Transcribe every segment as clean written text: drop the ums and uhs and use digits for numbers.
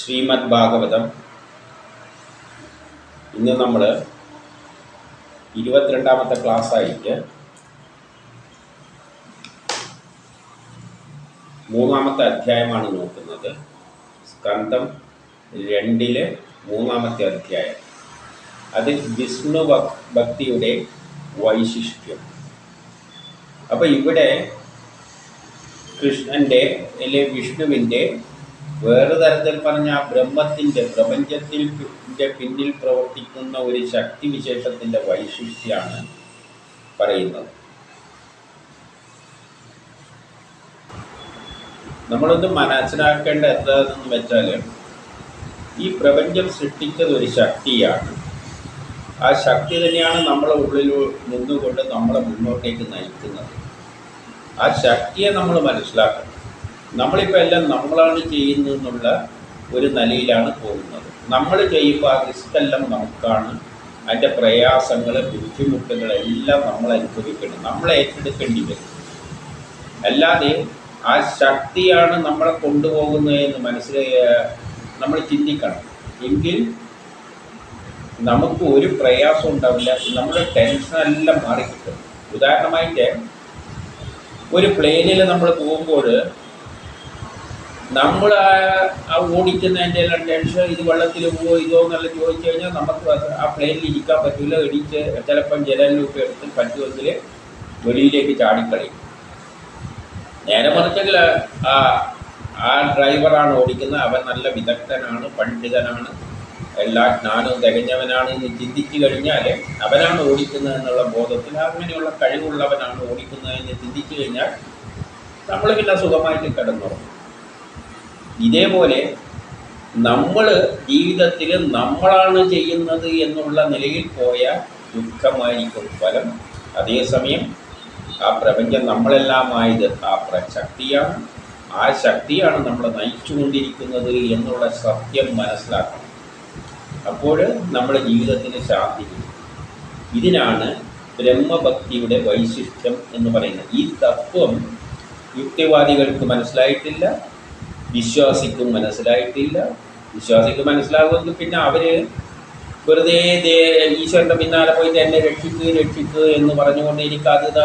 ശ്രീമദ് ഭാഗവതം ഇന്ന് നമ്മൾ 22ാമത്തെ ക്ലാസ്സായിട്ട് മൂന്നാമത്തെ അധ്യായമാണ് നോക്കുന്നത്. സ്കന്ധം 2 മൂന്നാമത്തെ അധ്യായം. അത് വിഷ്ണു ഭക്തിയുടെ വൈശിഷ്ട്യം. അപ്പോൾ ഇവിടെ കൃഷ്ണൻ്റെ അല്ലെങ്കിൽ വിഷ്ണുവിൻ്റെ വേറെ തരത്തിൽ പറഞ്ഞ ആ ബ്രഹ്മത്തിൻ്റെ പ്രപഞ്ചത്തിൻ്റെ പിന്നിൽ പ്രവർത്തിക്കുന്ന ഒരു ശക്തിവിശേഷത്തിൻ്റെ വൈശിഷ്ട്യമാണ് പറയുന്നത്. നമ്മളൊന്ന് മനസ്സിലാക്കേണ്ട എന്താണെന്ന് വെച്ചാൽ, ഈ പ്രപഞ്ചം സൃഷ്ടിച്ചത് ഒരു ശക്തിയാണ്. ആ ശക്തി തന്നെയാണ് നമ്മളെ ഉള്ളിൽ നിന്നുകൊണ്ട് നമ്മളെ മുന്നോട്ടേക്ക് നയിക്കുന്നത്. ആ ശക്തിയെ നമ്മൾ മനസ്സിലാക്കണം. നമ്മളിപ്പോൾ എല്ലാം നമ്മളാണ് ചെയ്യുന്നതെന്നുള്ള ഒരു നിലയിലാണ് പോകുന്നത്. നമ്മൾ ചെയ്യുമ്പോൾ ആ റിസ്ക്കെല്ലാം നമുക്കാണ്. അതിൻ്റെ പ്രയാസങ്ങൾ, ബുദ്ധിമുട്ടുകളെല്ലാം നമ്മൾ അനുഭവിക്കണം, നമ്മൾ ഏറ്റെടുക്കേണ്ടി വരും. അല്ലാതെ ആ ശക്തിയാണ് നമ്മളെ കൊണ്ടുപോകുന്നതെന്ന് നമ്മൾ ചിന്തിക്കണം. എങ്കിൽ നമുക്ക് ഒരു പ്രയാസം ഉണ്ടാവില്ല. നമ്മുടെ ടെൻഷനെല്ലാം മാറിക്കിട്ടും. ഉദാഹരണമായിട്ട് ഒരു പ്ലെയിനിൽ നമ്മൾ പോകുമ്പോൾ നമ്മൾ ആ ഓടിക്കുന്നതിൻ്റെ എല്ലാം ടെൻഷൻ, ഇത് വെള്ളത്തിൽ പോവോ ഇതോ എന്നെല്ലാം ചോദിച്ചു കഴിഞ്ഞാൽ നമുക്ക് ആ പ്ലെയിനിൽ ഇരിക്കാൻ പറ്റില്ല. ഇടിച്ച് ചിലപ്പം ജനലിലൊക്കെ എടുത്ത് പറ്റുമെങ്കിൽ വെളിയിലേക്ക് ചാടിക്കളയും. നേരെ മറിച്ചെങ്കിൽ ആ ഡ്രൈവറാണ് ഓടിക്കുന്നത്, അവൻ നല്ല വിദഗ്ധനാണ്, പണ്ഡിതനാണ്, എല്ലാ ജ്ഞാനവും തികഞ്ഞവനാണ് എന്ന് ചിന്തിച്ചു കഴിഞ്ഞാൽ അവനാണ് ഓടിക്കുന്നത് എന്നുള്ള ബോധത്തിൽ അങ്ങനെയുള്ള കഴിവുള്ളവനാണ് ഓടിക്കുന്നതെന്ന് ചിന്തിച്ചു കഴിഞ്ഞാൽ നമ്മൾ പിന്നെ സുഖമായിട്ട് കിടന്നുറങ്ങും. ഇതേപോലെ നമ്മൾ ജീവിതത്തിൽ നമ്മളാണ് ചെയ്യുന്നത് എന്നുള്ള നിലയിൽ പോയാൽ ദുഃഖമായിരിക്കും ഫലം. അതേസമയം ആ പ്രപഞ്ചം നമ്മളെല്ലാമായത് ആ ശക്തിയാണ്. ആ ശക്തിയാണ് നമ്മളെ നയിച്ചുകൊണ്ടിരിക്കുന്നത് എന്നുള്ള സത്യം മനസ്സിലാക്കണം. അപ്പോൾ നമ്മുടെ ജീവിതത്തിന് ശാന്തി കിട്ടും. ഇതിനാണ് ബ്രഹ്മഭക്തിയുടെ വൈശിഷ്ട്യം എന്ന് പറയുന്നത്. ഈ തത്വം യുക്തിവാദികൾക്ക് മനസ്സിലായിട്ടില്ല, വിശ്വാസിക്കും മനസ്സിലായിട്ടില്ല. വിശ്വാസിക്ക് മനസ്സിലാകുമെങ്കിൽ പിന്നെ അവർ വെറുതെ ഈശ്വരൻ്റെ പിന്നാലെ പോയിട്ട് എന്നെ രക്ഷിക്കുക എന്ന് പറഞ്ഞുകൊണ്ട് എനിക്ക് അതിതാ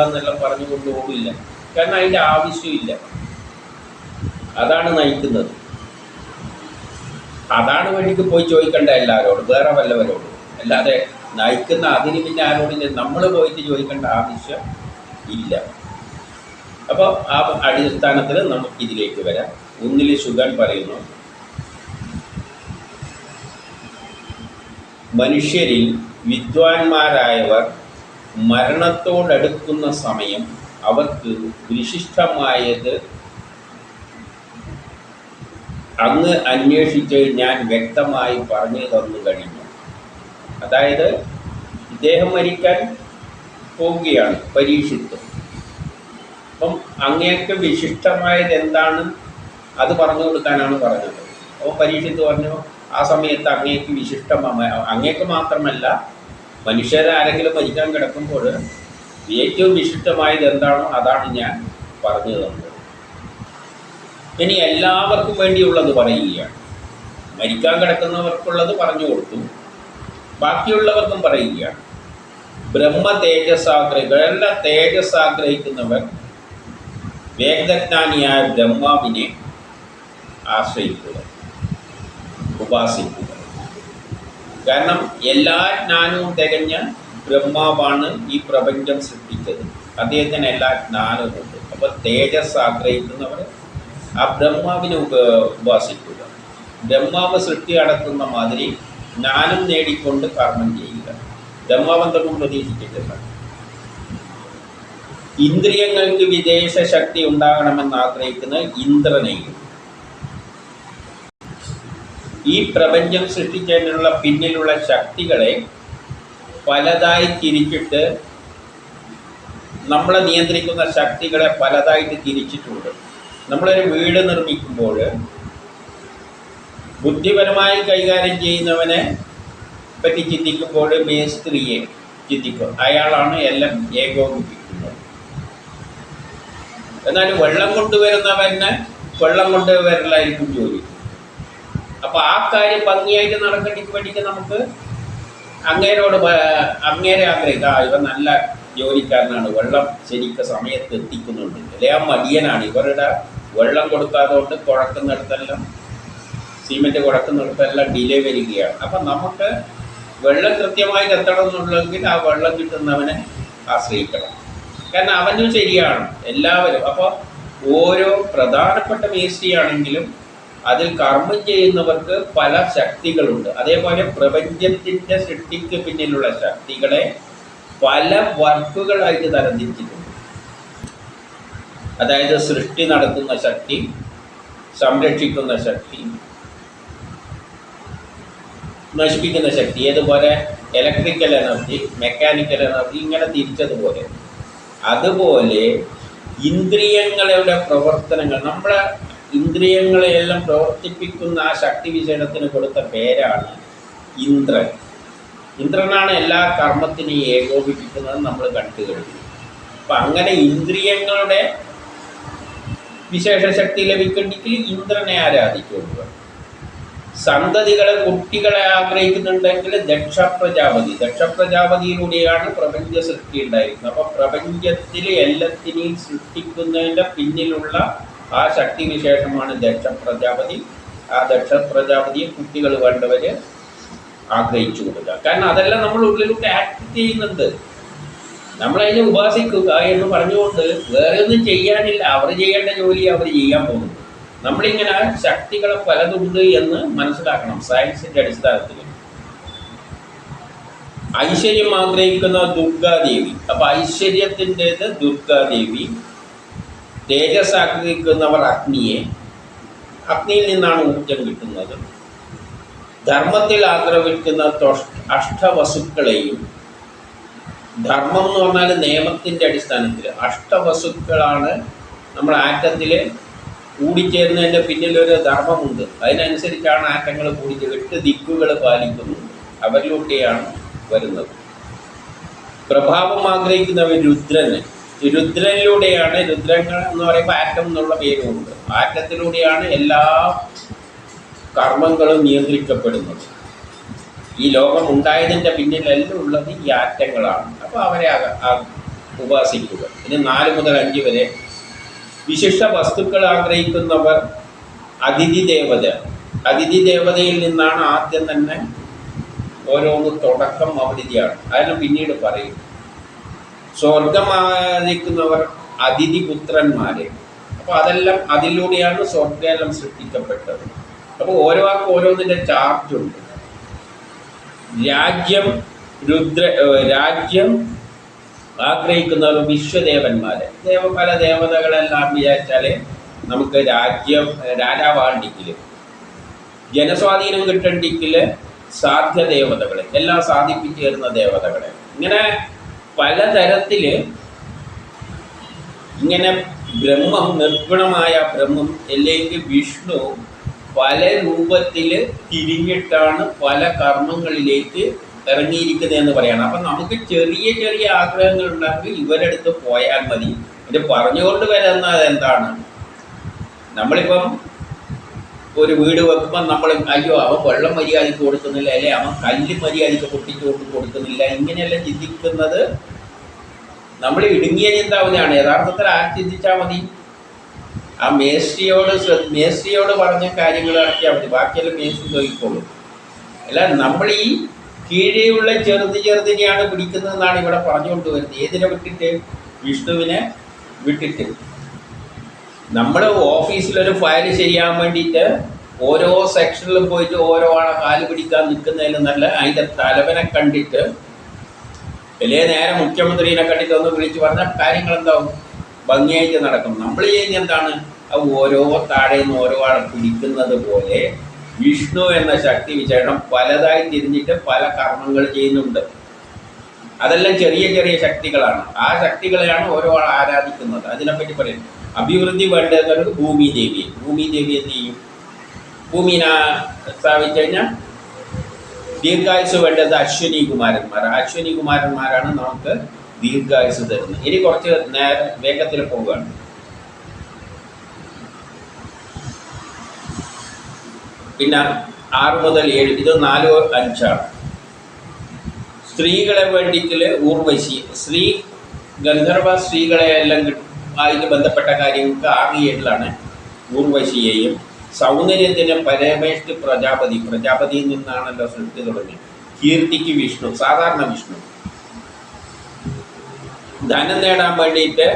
എന്നെല്ലാം പറഞ്ഞുകൊണ്ട് ഓടില്ല. കാരണം അതിൻ്റെ ആവശ്യമില്ല. അതാണ് നയിക്കുന്നത്. അതാണ് വഴിക്ക് പോയി ചോദിക്കേണ്ട എല്ലാവരോടും, വേറെ വല്ലവരോടും. അല്ലാതെ നയിക്കുന്ന അതിന് പിന്നെ ആരോടില്ല, നമ്മൾ പോയിട്ട് ചോദിക്കേണ്ട ആവശ്യം ഇല്ല. അപ്പോൾ ആ അടിസ്ഥാനത്തിൽ നമുക്കിതിലേക്ക് വരാം. ഒന്നിൽ ശുഗൻ പറയുന്നു, മനുഷ്യരിൽ വിദ്വാൻമാരായവർ മരണത്തോടടുക്കുന്ന സമയം അവർക്ക് വിശിഷ്ടമായത് അങ്ങ് അന്വേഷിച്ച് ഞാൻ വ്യക്തമായി പറഞ്ഞു തന്നു കഴിഞ്ഞു. അതായത് ഇദ്ദേഹം മരിക്കാൻ പോവുകയാണ്, പരീക്ഷിത്ത്. അപ്പം അങ്ങേക്ക് വിശിഷ്ടമായത് എന്താണ് അത് പറഞ്ഞു കൊടുക്കാനാണ് പറഞ്ഞത്. അപ്പോൾ പരീക്ഷിത്ത് പറഞ്ഞു, ആ സമയത്ത് അങ്ങേക്ക് അങ്ങേക്ക് മാത്രമല്ല, മനുഷ്യരാരെങ്കിലും മരിക്കാൻ കിടക്കുമ്പോൾ ഏറ്റവും വിശിഷ്ടമായത് എന്താണോ അതാണ് ഞാൻ പറഞ്ഞു തന്നത്. ഇനി എല്ലാവർക്കും വേണ്ടിയുള്ളത് പറയുകയാണ്. മരിക്കാൻ കിടക്കുന്നവർക്കുള്ളത് പറഞ്ഞു കൊടുത്തു, ബാക്കിയുള്ളവർക്കും പറയുകയാണ്. ബ്രഹ്മ തേജസ്സാഗ്രഹികൾ, തേജസ്സാഗ്രഹിക്കുന്നവർ വേദജ്ഞാനിയായ ബ്രഹ്മാവിനെ ആശ്രയിക്കുക, ഉപാസിക്കുക. കാരണം എല്ലാ ജ്ഞാനവും തികഞ്ഞ ബ്രഹ്മാവാണ് ഈ പ്രപഞ്ചം സൃഷ്ടിച്ചത്. അദ്ദേഹത്തിന് എല്ലാ ജ്ഞാനവുമുണ്ട്. അപ്പോൾ തേജസ് ആഗ്രഹിക്കുന്നവർ ആ ബ്രഹ്മാവിനെ ഉപാസിക്കുക. ബ്രഹ്മാവ് സൃഷ്ടി നടത്തുന്ന മാതിരി ജ്ഞാനം നേടിക്കൊണ്ട് കർമ്മം ചെയ്യുക. ബ്രഹ്മാവെന്തൊന്നും പ്രതീക്ഷിച്ചിട്ടില്ല. ഇന്ദ്രിയങ്ങൾക്ക് വിദേശ ശക്തി ഉണ്ടാകണമെന്ന് ആഗ്രഹിക്കുന്ന ഇന്ദ്രനെയും, ഈ പ്രപഞ്ചം സൃഷ്ടിച്ചതിനുള്ള പിന്നിലുള്ള ശക്തികളെ പലതായി തിരിച്ചിട്ട്, നമ്മളെ നിയന്ത്രിക്കുന്ന ശക്തികളെ പലതായിട്ട് തിരിച്ചിട്ടുണ്ട്. നമ്മളൊരു വീട് നിർമ്മിക്കുമ്പോൾ ബുദ്ധിപരമായി കൈകാര്യം ചെയ്യുന്നവനെ പറ്റി ചിന്തിക്കുമ്പോൾ മേസ്ത്രിയെ ചിന്തിക്കും, അയാളാണ് എല്ലാം ഏകോപിപ്പിക്കുന്നത്. എന്നാൽ വെള്ളം കൊണ്ടുവരുന്നവന് വെള്ളം കൊണ്ടുവരലായിരിക്കും ജോലി. അപ്പോൾ ആ കാര്യം ഭംഗിയായിട്ട് നടക്കണ്ടിക്ക് വേണ്ടിയിട്ട് നമുക്ക് അങ്ങേരെ ആഗ്രഹിക്കാം. ഇവ നല്ല ജോലിക്കാരനാണ്, വെള്ളം ശരിക്കും സമയത്ത് എത്തിക്കുന്നുണ്ട്, അല്ലെ ആ മടിയനാണ്, ഇവരുടെ വെള്ളം കൊടുക്കാതെ കൊണ്ട് കുഴക്കുന്നിടത്തെല്ലാം സിമെൻറ്റ് കുഴക്കുന്നിടത്തെല്ലാം ഡിലേ വരികയാണ്. അപ്പം നമുക്ക് വെള്ളം കൃത്യമായിട്ട് എത്തണം എന്നുള്ളെങ്കിൽ ആ വെള്ളം കിട്ടുന്നവനെ ആശ്രയിക്കണം. കാരണം അവനും ശരിയാണ് എല്ലാവരും. അപ്പോൾ ഓരോ പ്രധാനപ്പെട്ട മേസ്ത്രിയാണെങ്കിലും അതിൽ കർമ്മം ചെയ്യുന്നവർക്ക് പല ശക്തികളുണ്ട്. അതേപോലെ പ്രപഞ്ചത്തിൻ്റെ സൃഷ്ടിക്ക് പിന്നിലുള്ള ശക്തികളെ പല വർക്കുകളായിട്ട് തരംതിരിച്ചിട്ടുണ്ട്. അതായത് സൃഷ്ടി നടത്തുന്ന ശക്തി, സംരക്ഷിക്കുന്ന ശക്തി, നശിപ്പിക്കുന്ന ശക്തി. ഏതുപോലെ ഇലക്ട്രിക്കൽ എനർജി, മെക്കാനിക്കൽ എനർജി, ഇങ്ങനെ തിരിച്ചതുപോലെ. അതുപോലെ ഇന്ദ്രിയങ്ങളുടെ പ്രവർത്തനങ്ങൾ, നമ്മളെ ഇന്ദ്രിയങ്ങളെയെല്ലാം പ്രവർത്തിപ്പിക്കുന്ന ആ ശക്തി വിശേഷത്തിന് കൊടുത്ത പേരാണ് ഇന്ദ്രൻ. ഇന്ദ്രനാണ് എല്ലാ കർമ്മത്തിനെയും ഏകോപിപ്പിക്കുന്നത് നമ്മൾ കണ്ടു കഴിഞ്ഞു. അപ്പം അങ്ങനെ ഇന്ദ്രിയങ്ങളുടെ വിശേഷ ശക്തി ലഭിക്കണമെങ്കിൽ ഇന്ദ്രനെ ആരാധിക്കുക. സന്തതികളെ, കുട്ടികളെ ആഗ്രഹിക്കുന്നുണ്ടെങ്കിൽ ദക്ഷപ്രജാപതിയിലൂടെയാണ് പ്രപഞ്ച സൃഷ്ടി ഉണ്ടായിരിക്കുന്നത്. അപ്പോൾ പ്രപഞ്ചത്തിൽ എല്ലാത്തിനെയും സൃഷ്ടിക്കുന്നതിൻ്റെ പിന്നിലുള്ള ആ ശക്തി വിശേഷമാണ് ദക്ഷപ്രജാപതി. ആ ദക്ഷപ്രജാപതിയെ കുട്ടികൾ വേണ്ടവർ ആഗ്രഹിച്ചു കൊടുക്കുക. കാരണം അതെല്ലാം നമ്മൾ ഉള്ളിലൂടെ ആക്ട് ചെയ്യുന്നുണ്ട്. നമ്മളതിനെ ഉപാസിക്കുക എന്ന് പറഞ്ഞുകൊണ്ട് വേറെ ഒന്നും ചെയ്യാനില്ല. അവർ ചെയ്യേണ്ട ജോലി അവർ ചെയ്യാൻ പോകുന്നു. നമ്മളിങ്ങനെ ശക്തികളെ പലതുണ്ട് എന്ന് മനസ്സിലാക്കണം സയൻസിൻ്റെ അടിസ്ഥാനത്തിൽ. ഐശ്വര്യം ആഗ്രഹിക്കുന്ന ദുർഗാദേവി, അപ്പോൾ ഐശ്വര്യത്തിൻ്റേത് ദുർഗാദേവി. തേജസ് ആഗ്രഹിക്കുന്നവർ അഗ്നിയെ, അഗ്നിയിൽ നിന്നാണ് ഊർജം കിട്ടുന്നത്. ധർമ്മത്തിൽ ആഗ്രഹിക്കുന്ന അഷ്ടവസുക്കളെയും, ധർമ്മം എന്ന് പറഞ്ഞാൽ നിയമത്തിൻ്റെ അടിസ്ഥാനത്തിൽ അഷ്ടവസുക്കളാണ് നമ്മൾ ആറ്റത്തിൽ കൂടിച്ചേരുന്നതിൻ്റെ പിന്നിലൊരു ധർമ്മമുണ്ട്. അതിനനുസരിച്ചാണ് ആറ്റങ്ങൾ കൂടിച്ചേരുന്നത്. 8 ദിക്കുകൾ പാലിക്കുന്നുണ്ട്, അവരിലൂടെയാണ് വരുന്നത്. പ്രഭാവം ആഗ്രഹിക്കുന്നവർ രുദ്രനിലൂടെയാണ്, രുദ്രങ്ങൾ എന്ന് പറയുമ്പോൾ ആറ്റം എന്നുള്ള പേരുമുണ്ട്. ആറ്റത്തിലൂടെയാണ് എല്ലാ കർമ്മങ്ങളും നിയന്ത്രിക്കപ്പെടുന്നത്. ഈ ലോകം ഉണ്ടായതിൻ്റെ പിന്നിലെല്ലാം ഉള്ളത് ഈ ആറ്റങ്ങളാണ്. അപ്പോൾ അവരെ ഉപാസിക്കുക. ഇനി 4 മുതൽ 5 വരെ വിശിഷ്ട വസ്തുക്കൾ ആഗ്രഹിക്കുന്നവർ അതിഥി ദേവത. അതിഥി ദേവതയിൽ നിന്നാണ് ആദ്യം തന്നെ ഓരോന്ന് തുടക്കം അവിടെയാണ്. അതിന് പിന്നീട് പറയും. സ്വർഗം ആഗ്രഹിക്കുന്നവർ അതിഥി പുത്രന്മാരെ. അപ്പോൾ അതെല്ലാം അതിലൂടെയാണ് സ്വർഗമെല്ലാം സൃഷ്ടിക്കപ്പെട്ടത്. അപ്പോൾ ഓരോക്കും ഓരോന്നിൻ്റെ ചാർജുണ്ട്. രാജ്യം ആഗ്രഹിക്കുന്നവർ വിശ്വദേവന്മാരെ. പല ദേവതകളെല്ലാം വിചാരിച്ചാൽ നമുക്ക് രാജാവാണ്ടിക്കിൽ, ജനസ്വാധീനം കിട്ടണ്ടിക്കിൽ സാധ്യ ദേവതകളെ, എല്ലാം സാധിപ്പിച്ചു തരുന്ന ദേവതകളെ. ഇങ്ങനെ പലതരത്തിൽ ഇങ്ങനെ ബ്രഹ്മം, നിർഗുണമായ ബ്രഹ്മം അല്ലെങ്കിൽ വിഷ്ണു പല രൂപത്തിൽ തിരിഞ്ഞിട്ടാണ് പല കർമ്മങ്ങളിലേക്ക് ഇറങ്ങിയിരിക്കുന്നതെന്ന് പറയണം. അപ്പം നമുക്ക് ചെറിയ ചെറിയ ആഗ്രഹങ്ങൾ ഉണ്ടെങ്കിൽ ഇവരെടുത്ത് പോയാൽ മതി. ഇത് പറഞ്ഞുകൊണ്ട് വരുന്നത് എന്താണ്? നമ്മളിപ്പം ഒരു വീട് വെക്കുമ്പോൾ നമ്മൾ അയ്യോ അവൻ വെള്ളം മര്യാദയ്ക്ക് കൊടുക്കുന്നില്ല, അല്ലെ അവൻ കല്ല് മര്യാദയ്ക്ക് പൊട്ടിച്ചുകൊണ്ട് കൊടുക്കുന്നില്ല, ഇങ്ങനെയെല്ലാം ചിന്തിക്കുന്നത് നമ്മൾ ഇടുങ്ങിയ ചിന്താവതിയാണ്. യഥാർത്ഥത്തിൽ ചിന്തിച്ചാൽ മതി. ആ മേസ്ത്രിയോട് പറഞ്ഞ കാര്യങ്ങൾ ഇറക്കിയാൽ മതി, ബാക്കിയെല്ലാം മേസ്ത്രി നോക്കിക്കോളും. അല്ല, നമ്മൾ ഈ കീഴെയുള്ള ചെറുതിനെയാണ് പിടിക്കുന്നതെന്നാണ് ഇവിടെ പറഞ്ഞുകൊണ്ട് വരുന്നത്. ഏതിനെ വിട്ടിട്ട്? വിഷ്ണുവിനെ വിട്ടിട്ട്. നമ്മൾ ഓഫീസിലൊരു ഫയൽ ചെയ്യാൻ വേണ്ടിയിട്ട് ഓരോ സെക്ഷനിലും പോയിട്ട് ഓരോ ആളെ കാല് പിടിക്കാൻ നിൽക്കുന്നതിന് നല്ല അതിൻ്റെ തലവനെ കണ്ടിട്ട്, വലിയ നേരെ മുഖ്യമന്ത്രിനെ കണ്ടിട്ട് ഒന്ന് വിളിച്ച് പറഞ്ഞാൽ കാര്യങ്ങളെന്താവും? ഭംഗിയായിട്ട് നടക്കും. നമ്മൾ ചെയ്യുന്ന എന്താണ്? അത് ഓരോ താഴേന്ന് ഓരോ ആളെ പിടിക്കുന്നത് പോലെ വിഷ്ണു എന്ന ശക്തി വിശേഷം പലതായി തിരിഞ്ഞിട്ട് പല കർമ്മങ്ങൾ ചെയ്യുന്നുണ്ട്. അതെല്ലാം ചെറിയ ചെറിയ ശക്തികളാണ്. ആ ശക്തികളെയാണ് ഓരോ ആൾ ആരാധിക്കുന്നത്. അതിനെപ്പറ്റി പറയുന്നത് അഭിവൃദ്ധി വേണ്ടത് ഭൂമിദേവിയെ. ഭൂമിദേവി എന്ത് ചെയ്യും? ഭൂമിനെ സ്ഥാപിച്ചു കഴിഞ്ഞാൽ ദീർഘായുസ് വേണ്ടത് അശ്വനി കുമാരന്മാരാണ് നമുക്ക് ദീർഘായുസ് തരുന്നത്. ഇനി കുറച്ച് വേഗത്തിൽ പോവുകയാണ്. പിന്നെ 6 മുതൽ 7 ഇത് 4 5 സ്ത്രീകളെ വേണ്ടിയിട്ട് ഊർവശി സ്ത്രീ ഗന്ധർവ സ്ത്രീകളെ എല്ലാം ആയിട്ട് ബന്ധപ്പെട്ട കാര്യങ്ങൾക്ക് 6 7 ഊർവശിയെയും സൗന്ദര്യത്തിന് പരമേഷ്ഠി പ്രജാപതിയിൽ നിന്നാണല്ലോ സൃഷ്ടി തുടങ്ങി. കീർത്തിക്ക് വിഷ്ണു, സാധാരണ വിഷ്ണു. ധനം നേടാൻ വേണ്ടിയിട്ട്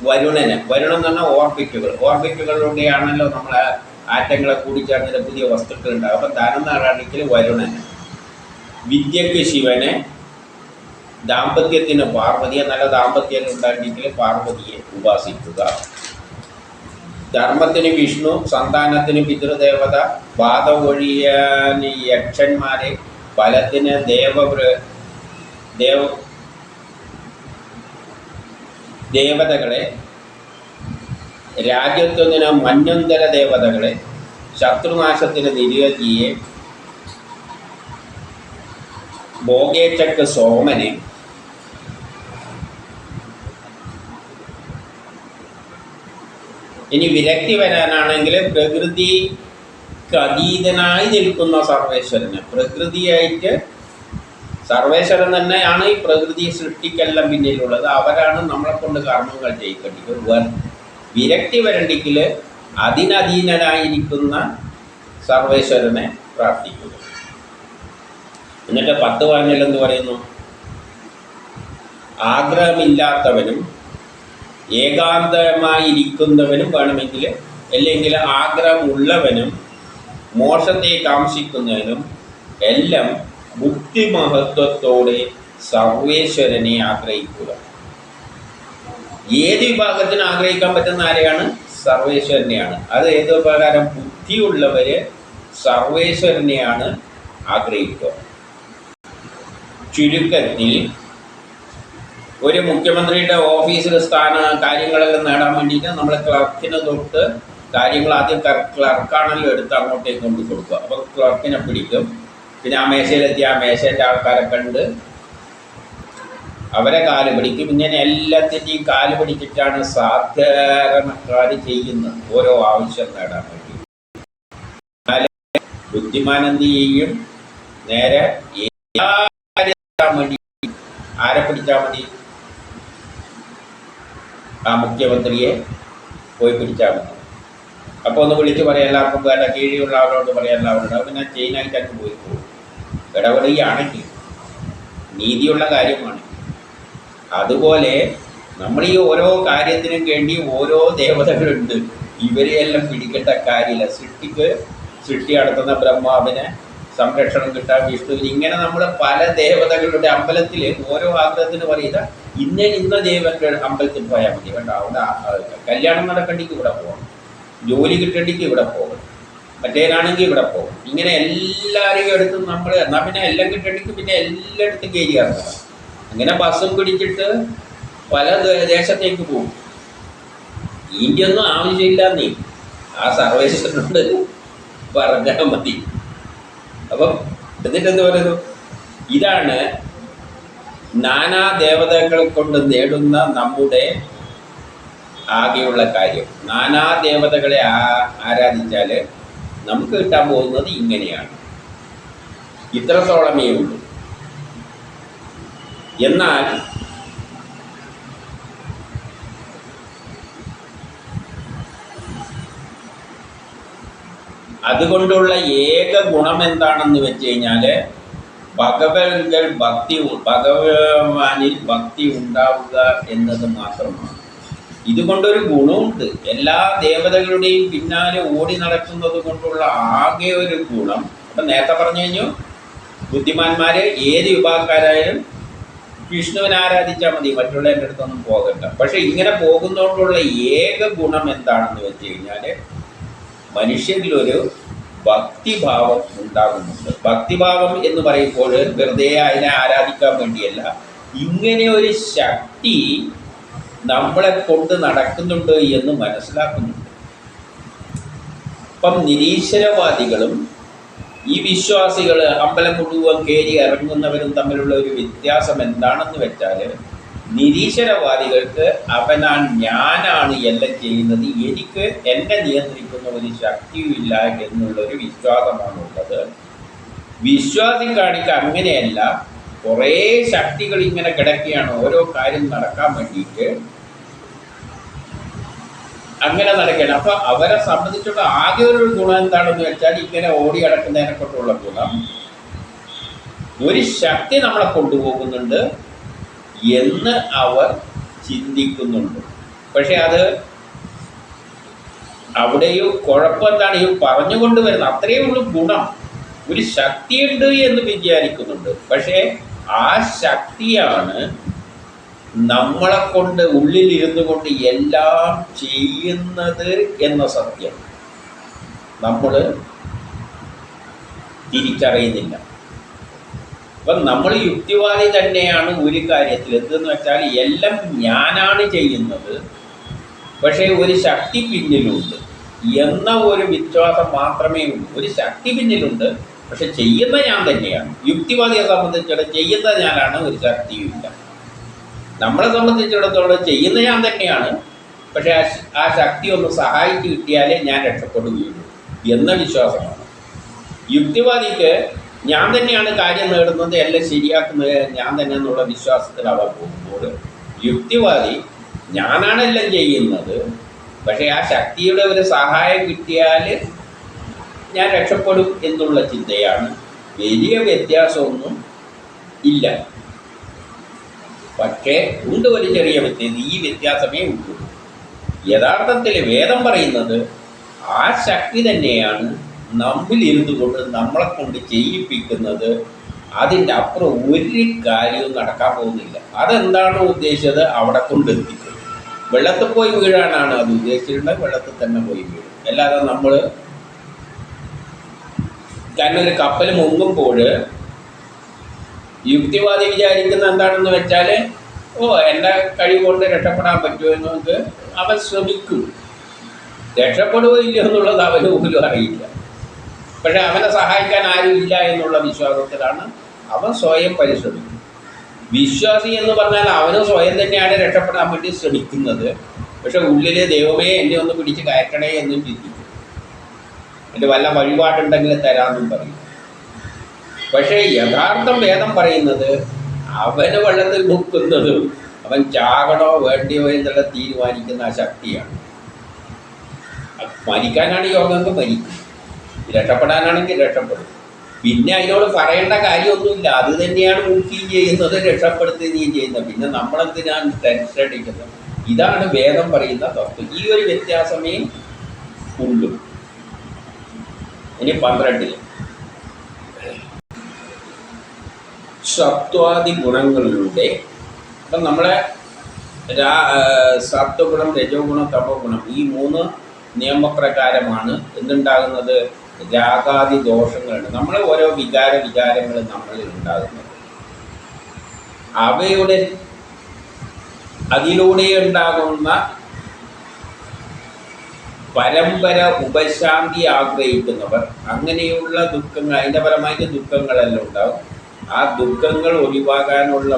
വരുണൻ എന്ന് പറഞ്ഞാൽ ഓർബിറ്റുകളിലൂടെയാണല്ലോ നമ്മളെ ആറ്റങ്ങളെ കൂടിച്ചേർന്നിട്ട് പുതിയ വസ്തുക്കൾ ഉണ്ടാകും. അപ്പം ധനം നേടാണെങ്കിൽ വരുണന്, വിദ്യക്ക് ശിവനെ, ദാമ്പത്യത്തിന് പാർവതിയെ, നല്ല ദാമ്പത്യം ഉണ്ടാക്കിയെങ്കിൽ പാർവതിയെ ഉപാസിക്കുക. ധർമ്മത്തിന് വിഷ്ണു, സന്താനത്തിന് പിതൃദേവത, ബാധ ഒഴിയാൻ യക്ഷന്മാരെ, ഫലത്തിന് ദേവതകളെ, രാജ്യത്വത്തിന് മന്വന്തര ദേവതകളെ, ശത്രുനാശത്തിന് നിര്യാജിയെ, ഭോഗേച്ഛക്ക് സോമനെ, ഇനി വിരക്തി വരാനാണെങ്കിൽ പ്രകൃതിക്ക് അതീതനായി നിൽക്കുന്ന സർവേശ്വരന്. പ്രകൃതിയായിട്ട് സർവേശ്വരൻ തന്നെയാണ് ഈ പ്രകൃതി സൃഷ്ടിക്കെല്ലാം പിന്നിലുള്ളത്. അവരാണ് നമ്മളെ കൊണ്ട് കർമ്മങ്ങൾ ചെയ്യിക്കേണ്ടത്. വിരക്തി വരണ്ടെങ്കിൽ അതിനധീനനായിരിക്കുന്ന സർവേശ്വരനെ പ്രാർത്ഥിക്കുക. എന്നിട്ട് 10 പറഞ്ഞില്ലെന്ന് പറയുന്നു, ആഗ്രഹമില്ലാത്തവനും ഏകാന്തമായിരിക്കുന്നവനും വേണമെങ്കിൽ, അല്ലെങ്കിൽ ആഗ്രഹമുള്ളവനും മോക്ഷത്തെ കാംക്ഷിക്കുന്നവനും എല്ലാം ബുദ്ധിമഹത്വത്തോടെ സർവേശ്വരനെ ആഗ്രഹിക്കുക. ഏത് വിഭാഗത്തിന് ആഗ്രഹിക്കാൻ പറ്റുന്ന ആരെയാണ്? സർവേശ്വരനെയാണ്. അത് ഏത് പ്രകാരം? ബുദ്ധിയുള്ളവര് സർവേശ്വരനെയാണ് ആഗ്രഹിക്കുക. ചുരുക്കത്തിൽ ഒരു മുഖ്യമന്ത്രിയുടെ ഓഫീസിൽ കാര്യങ്ങളെല്ലാം നേടാൻ വേണ്ടിയിട്ട് നമ്മൾ ക്ലർക്കിന് തൊട്ട് കാര്യങ്ങൾ ആദ്യം ക്ലർക്കാണല്ലോ എടുത്ത് അങ്ങോട്ടേക്ക് കൊണ്ട് കൊടുക്കുക. അപ്പോൾ ക്ലർക്കിനെ പിടിക്കും. പിന്നെ ആ മേശയിലെത്തി ആ മേശേൻ്റെ ആൾക്കാരെ കണ്ട് അവരെ കാല് പിടിക്കും. ഇങ്ങനെ എല്ലാത്തിൻ്റെയും കാല് പിടിച്ചിട്ടാണ് സാധാരണക്കാർ ചെയ്യുന്നത് ഓരോ ആവശ്യം നേടാൻ വേണ്ടി. ബുദ്ധിമാൻ എന്ത് ചെയ്യും? നേരെ വേണ്ടി ആരെ പിടിച്ചാൽ മതി? ആ മുഖ്യമന്ത്രിയെ പോയി പിടിച്ചാൽ മതി. അപ്പോൾ ഒന്ന് വിളിച്ച് പറയാം, എല്ലാവർക്കും വേണ്ട, കീഴിലുള്ള ആളോട് പറയാം എല്ലാവരോട്. പിന്നെ ചെയിനായിട്ട് അങ്ങ് പോയി പോകും. ഇടപെടുകയാണെങ്കിൽ നീതിയുള്ള കാര്യമാണ്. അതുപോലെ നമ്മൾ ഈ ഓരോ കാര്യത്തിനും വേണ്ടി ഓരോ ദേവതകളുണ്ട്. ഇവരെയെല്ലാം പിടിക്കേണ്ട കാര്യമില്ല. സൃഷ്ടി നടത്തുന്ന ബ്രഹ്മാവിനെ സംരക്ഷണം കിട്ടാൻ വിഷ്ണുവിന്, ഇങ്ങനെ നമ്മൾ പല ദേവതകളുടെ അമ്പലത്തിൽ ഓരോ ആഗ്രഹത്തിന് പറയുക ഇന്ന ദേവന്റെ അമ്പലത്തിൽ പോയാൽ മതി. വേണ്ട, അവിടെ കല്യാണം നടക്കേണ്ടിക്ക് ഇവിടെ പോകണം, ജോലി കിട്ടേണ്ടിക്ക് ഇവിടെ പോകണം, മറ്റേനാണെങ്കിൽ ഇവിടെ പോകും. ഇങ്ങനെ എല്ലാവരെയും എടുത്തും നമ്മൾ എന്നാൽ പിന്നെ എല്ലാം കിട്ടേണ്ടിക്ക് പിന്നെ എല്ലായിടത്തും കയറി ഇറങ്ങണം. അങ്ങനെ ബസ്സും പിടിച്ചിട്ട് പല ദേശത്തേക്ക് പോകും. ഇതിൻ്റെ ഒന്നും ആവശ്യമില്ലാന്നേ, ആ സർവേശ്വരനോട് പറഞ്ഞാൽ മതി. അപ്പം എന്നിട്ടെന്ത് പറയുന്നു? ഇതാണ് നാനാ ദേവതകളെ കൊണ്ട് നേടുന്ന നമ്മുടെ ആകെയുള്ള കാര്യം. നാനാ ദേവതകളെ ആരാധിച്ചാൽ നമുക്ക് കിട്ടാൻ പോകുന്നത് ഇങ്ങനെയാണ്. ഇത്രത്തോളമേ ഉള്ളൂ. എന്നാൽ അതുകൊണ്ടുള്ള ഏക ഗുണം എന്താണെന്ന് വെച്ച് കഴിഞ്ഞാൽ ഭഗവാനിൽ ഭക്തി ഉണ്ടാവുക എന്നത് മാത്രമാണ്. ഇതുകൊണ്ടൊരു ഗുണമുണ്ട്. എല്ലാ ദേവതകളുടെയും പിന്നാലെ ഓടി നടക്കുന്നത് കൊണ്ടുള്ള ആകെ ഒരു ഗുണം. അപ്പം നേരത്തെ പറഞ്ഞു കഴിഞ്ഞു, ബുദ്ധിമാന്മാർ ഏത് വിഭാഗക്കാരായാലും വിഷ്ണുവിനെ ആരാധിച്ചാൽ മതി, മറ്റുള്ളവരുടെ അടുത്തൊന്നും പോകണ്ട. പക്ഷെ ഇങ്ങനെ പോകുന്നതുകൊണ്ടുള്ള ഏക ഗുണം എന്താണെന്ന് വെച്ച് കഴിഞ്ഞാൽ മനുഷ്യരിലൊരു ഭക്തിഭാവം ഉണ്ടാകുന്നുണ്ട്. ഭക്തിഭാവം എന്ന് പറയുമ്പോൾ വെറുതെ അതിനെ ആരാധിക്കാൻ വേണ്ടിയല്ല, ഇങ്ങനെ ഒരു ശക്തി നമ്മളെ കൊണ്ട് നടക്കുന്നുണ്ട് എന്ന് മനസ്സിലാക്കുന്നുണ്ട്. അപ്പം നിരീശ്വരവാദികളും ഈ വിശ്വാസികൾ അമ്പലം മുഴുവൻ കയറി ഇറങ്ങുന്നവരും തമ്മിലുള്ള ഒരു വ്യത്യാസം എന്താണെന്ന് വെച്ചാൽ, നിരീശ്വരവാദികൾക്ക് അവനാൻ ഞാനാണ് എല്ലാം ചെയ്യുന്നത്, എനിക്ക് എന്നെ നിയന്ത്രിക്കുന്ന ഒരു ശക്തിയുമില്ല എന്നുള്ളൊരു വിശ്വാസമാണുള്ളത്. വിശ്വാസിക്കാണിക്ക് അങ്ങനെയല്ല, കുറേ ശക്തികൾ ഇങ്ങനെ കിടക്കുകയാണ് ഓരോ കാര്യം നടക്കാൻ വേണ്ടിയിട്ട്, അങ്ങനെ നടക്കുകയാണ്. അപ്പം അവരെ സംബന്ധിച്ചുള്ള ആദ്യ ഒരു ഗുണം എന്താണെന്ന് വെച്ചാൽ, ഇങ്ങനെ ഓടി അടക്കുന്നതിനെ കൊണ്ടുള്ള ഗുണം, ഒരു ശക്തി നമ്മളെ കൊണ്ടുപോകുന്നുണ്ട് എന്ന് അവർ ചിന്തിക്കുന്നുണ്ട്. പക്ഷെ അത് അവിടെയും കുഴപ്പം എന്താണ്, ഈ പറഞ്ഞുകൊണ്ട് വരുന്നത് അത്രയേ ഉള്ളൂ ഗുണം. ഒരു ശക്തിയുണ്ട് എന്ന് വിചാരിക്കുന്നുണ്ട്, പക്ഷേ ആ ശക്തിയാണ് നമ്മളെ കൊണ്ട് ഉള്ളിലിരുന്നു കൊണ്ട് എല്ലാം ചെയ്യുന്നത് എന്ന സത്യം നമ്മൾ തിരിച്ചറിയുന്നില്ല. അപ്പം നമ്മൾ യുക്തിവാദി തന്നെയാണ് ഒരു കാര്യത്തിൽ. എന്തെന്ന് വെച്ചാൽ എല്ലാം ഞാനാണ് ചെയ്യുന്നത്, പക്ഷേ ഒരു ശക്തി പിന്നിലുണ്ട് എന്ന ഒരു വിശ്വാസം മാത്രമേ ഉള്ളൂ. ഒരു ശക്തി പിന്നിലുണ്ട്, പക്ഷെ ചെയ്യുന്ന ഞാൻ തന്നെയാണ്. യുക്തിവാദിയെ സംബന്ധിച്ചിടത്തോളം ചെയ്യുന്ന ഞാനാണ്, ഒരു ശക്തിയുമില്ല. നമ്മളെ സംബന്ധിച്ചിടത്തോളം ചെയ്യുന്ന ഞാൻ തന്നെയാണ്, പക്ഷേ ആ ശക്തി ഒന്ന് സഹായിച്ച് കിട്ടിയാലേ ഞാൻ രക്ഷപ്പെടുകയുള്ളൂ എന്ന വിശ്വാസമാണ്. യുക്തിവാദിക്ക് ഞാൻ തന്നെയാണ് കാര്യം നേടുന്നത്, എല്ലാം ശരിയാക്കുന്നത് ഞാൻ തന്നെ എന്നുള്ള വിശ്വാസത്തിൽ അവർ പോകുമ്പോൾ, യുക്തിവാദി ഞാനാണെല്ലാം ചെയ്യുന്നത്, പക്ഷേ ആ ശക്തിയുടെ ഒരു സഹായം കിട്ടിയാൽ ഞാൻ രക്ഷപ്പെടും എന്നുള്ള ചിന്തയാണ്. വലിയ വ്യത്യാസമൊന്നും ഇല്ല, പക്ഷേ ഉണ്ട് ഒരു ചെറിയ വ്യത്യാസം. ഈ വ്യത്യാസമേ ഉള്ളൂ. യഥാർത്ഥത്തിൽ വേദം പറയുന്നത് ആ ശക്തി തന്നെയാണ് നമ്മിലിരുന്നു കൊണ്ട് നമ്മളെ കൊണ്ട് ചെയ്യിപ്പിക്കുന്നത്. അതിൻ്റെ അപ്പുറം ഒരു കാര്യവും നടക്കാൻ പോകുന്നില്ല. അതെന്താണോ ഉദ്ദേശിച്ചത് അവിടെ കൊണ്ടെത്തിക്കും. വെള്ളത്തിൽ പോയി വീഴാനാണ് അത് ഉദ്ദേശിച്ചിട്ടുണ്ടെങ്കിൽ വെള്ളത്തിൽ തന്നെ പോയി വീഴും. അല്ലാതെ നമ്മൾ കാരണം ഒരു കപ്പൽ മുങ്ങുമ്പോൾ യുക്തിവാദി വിചാരിക്കുന്ന എന്താണെന്ന് വെച്ചാൽ, എൻ്റെ കഴിവ് കൊണ്ട് രക്ഷപ്പെടാൻ പറ്റുമെന്ന് നമുക്ക് അവൻ ശ്രമിക്കും. രക്ഷപ്പെടുകയോ ഇല്ലയോ എന്നുള്ളത് അവന് പോലും അറിയില്ല. പക്ഷെ അവനെ സഹായിക്കാൻ ആരും ഇല്ല എന്നുള്ള വിശ്വാസത്തിലാണ് അവൻ സ്വയം പരിശ്രമിക്കും. വിശ്വാസി എന്ന് പറഞ്ഞാൽ അവന് സ്വയം തന്നെയാണ് രക്ഷപ്പെടാൻ വേണ്ടി ശ്രമിക്കുന്നത്. പക്ഷെ ഉള്ളിലെ ദൈവമേ എന്നെ ഒന്ന് പിടിച്ച് കയറ്റണേ എന്നും ചിന്തിക്കും. എൻ്റെ വല്ല വഴിപാടുണ്ടെങ്കിൽ തരാമെന്നും പറയും. പക്ഷേ യഥാർത്ഥം വേദം പറയുന്നത് അവന് വെള്ളത്തിൽ മുക്കുന്നതും അവൻ ചാകണോ വേണ്ടിയോ എന്നുള്ള തീരുമാനിക്കുന്ന ആ ശക്തിയാണ്. മരിക്കാനാണ് യോഗമെങ്കിൽ മരിക്കും, രക്ഷപ്പെടാനാണെങ്കിൽ രക്ഷപ്പെടും. പിന്നെ അതിനോട് പറയേണ്ട കാര്യമൊന്നുമില്ല. അത് തന്നെയാണ് മുക്കുകയും ചെയ്യുന്നത്, രക്ഷപ്പെടുത്തുകയും ചെയ്യുന്നത്. പിന്നെ നമ്മളെന്തിനാണ് ടെൻഷൻ അടിക്കുന്നത്? ഇതാണ് വേദം പറയുന്ന തത്വം. ഈ ഒരു വ്യത്യാസമേ ഉള്ളൂ. ഇനി 12 സത്വാദി ഗുണങ്ങളിലൂടെ ഇപ്പം നമ്മളെ സത്വഗുണം, രജോ ഗുണം, തമോ ഗുണം ഈ 3 നിയമപ്രകാരമാണ് എന്തുണ്ടാകുന്നത്? രാഗാദി ദോഷങ്ങളുണ്ട്. നമ്മൾ ഓരോ വികാരങ്ങൾ നമ്മളിൽ ഉണ്ടാകുന്നത്. അവയുടെ അതിലൂടെ ഉണ്ടാകുന്ന പരമ്പര ഉപശാന്തി ആഗ്രഹിക്കുന്നവർ, അങ്ങനെയുള്ള ദുഃഖങ്ങൾ, അതിൻ്റെ പരമായിട്ട് ദുഃഖങ്ങളെല്ലാം ഉണ്ടാകും. ആ ദുഃഖങ്ങൾ ഒഴിവാക്കാനുള്ള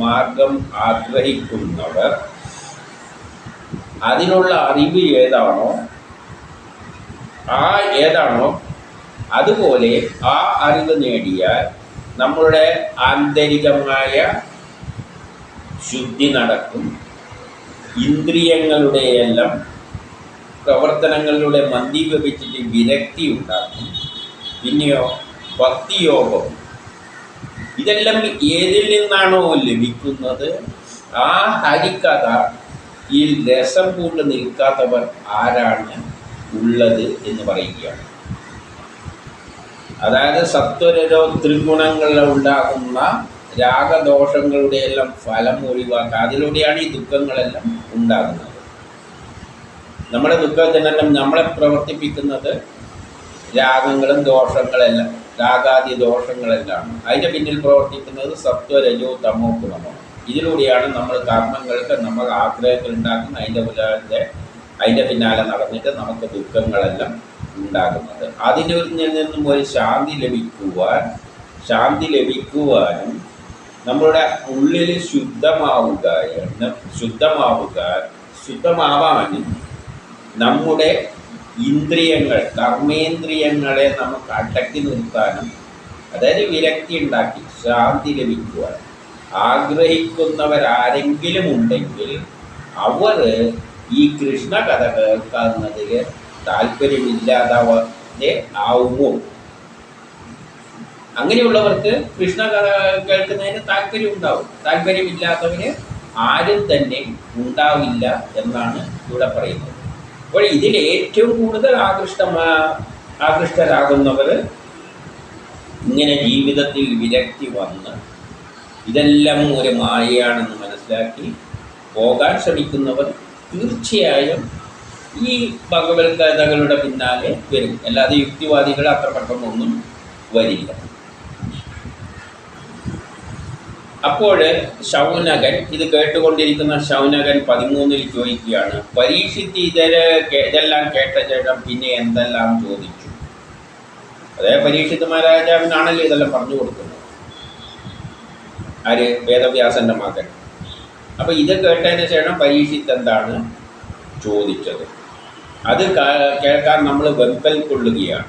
മാർഗം ആഗ്രഹിക്കുന്നവർ, അതിനുള്ള അറിവ് ഏതാണോ അതുപോലെ ആ അറിവ് നേടിയാൽ നമ്മളുടെ ആന്തരികമായ ശുദ്ധി നടക്കും. ഇന്ദ്രിയങ്ങളുടെ എല്ലാം പ്രവർത്തനങ്ങളിലൂടെ മന്ദീഭവിച്ചിട്ട് വിരക്തി ഉണ്ടാക്കും. പിന്നെയോ ഭക്തിയോഗം. ഇതെല്ലാം ഏതിൽ നിന്നാണോ ലഭിക്കുന്നത് ആ ഹരിക്കഥ ഈ രസം കൊണ്ട് നിൽക്കാത്തവർ ആരാണ് ഉള്ളത് എന്ന് പറയുകയാണ്. അതായത് സത്വരോ ത്രിഗുണങ്ങളിൽ ഉണ്ടാകുന്ന രാഗദോഷങ്ങളുടെ എല്ലാം ഫലം ഒഴിവാക്കുക. അതിലൂടെയാണ് ഈ ദുഃഖങ്ങളെല്ലാം ഉണ്ടാകുന്നത്. നമ്മുടെ ദുഃഖത്തിനെല്ലാം നമ്മളെ പ്രവർത്തിപ്പിക്കുന്നത് രാഗങ്ങളും ദോഷങ്ങളെല്ലാം, രാഗാദി ദോഷങ്ങളെല്ലാം. അതിൻ്റെ പിന്നിൽ പ്രവർത്തിക്കുന്നത് സത്വരജോ തമോ ഗുണമാണ്. ഇതിലൂടെയാണ് നമ്മൾ കർമ്മങ്ങൾക്ക് നമ്മൾ ആഗ്രഹങ്ങൾ ഉണ്ടാക്കുന്ന, അതിൻ്റെ പിന്നാലെ നടന്നിട്ട് നമുക്ക് ദുഃഖങ്ങളെല്ലാം ഉണ്ടാകുന്നത്. അതിൽ നിന്നും ഒരു ശാന്തി ലഭിക്കുവാനും നമ്മളുടെ ഉള്ളിൽ ശുദ്ധമാവാൻ നമ്മുടെ ഇന്ദ്രിയങ്ങൾ, കർമ്മേന്ദ്രിയങ്ങളെ നമുക്ക് അടക്കി നിർത്താനും, അതായത് വിരക്തി ഉണ്ടാക്കി ശാന്തി ലഭിക്കുവാൻ ആഗ്രഹിക്കുന്നവരാരെങ്കിലും ഉണ്ടെങ്കിൽ അവർ ഈ കൃഷ്ണ കഥ കേൾക്കുന്നതിൽ താല്പര്യമില്ലാതെ ആവുമോ? അങ്ങനെയുള്ളവർക്ക് കൃഷ്ണ കഥ കേൾക്കുന്നതിന് താല്പര്യം ഉണ്ടാവും. താല്പര്യമില്ലാത്തവര് ആരും തന്നെ ഉണ്ടാവില്ല എന്നാണ് ഇവിടെ പറയുന്നത്. അപ്പോൾ ഇതിൽ ഏറ്റവും കൂടുതൽ ആകൃഷ്ടരാകുന്നവർ ഇങ്ങനെ ജീവിതത്തിൽ വിരക്തി വന്ന് ഇതെല്ലാം ഒരു മായയാണെന്ന് മനസ്സിലാക്കി പോകാൻ ശ്രമിക്കുന്നവർ തീർച്ചയായും ഈ ഭഗവത് കഥകളുടെ പിന്നാലെ വരും. അല്ലാതെ യുക്തിവാദികൾ അത്ര പെട്ടെന്നൊന്നും വരില്ല. അപ്പോൾ ശൗനകൻ, ഇത് കേട്ടുകൊണ്ടിരിക്കുന്ന ശൗനകൻ 13 ചോദിക്കുകയാണ്, പരീക്ഷിച്ച് ഇതെല്ലാം കേട്ട ശേഷം പിന്നെ എന്തെല്ലാം ചോദിച്ചു? അതായത് പരീക്ഷിത്ത് മഹാരാജാവിനാണല്ലോ ഇതെല്ലാം പറഞ്ഞു കൊടുക്കുന്നത്. ആര്? വേദവ്യാസന്റെ മകൻ. അപ്പോൾ ഇത് കേട്ടതിന് ശേഷം പരീക്ഷിത്ത് എന്താണ് ചോദിച്ചത്? അത് കേൾക്കാൻ നമ്മൾ വെമ്പൽ കൊള്ളുകയാണ്.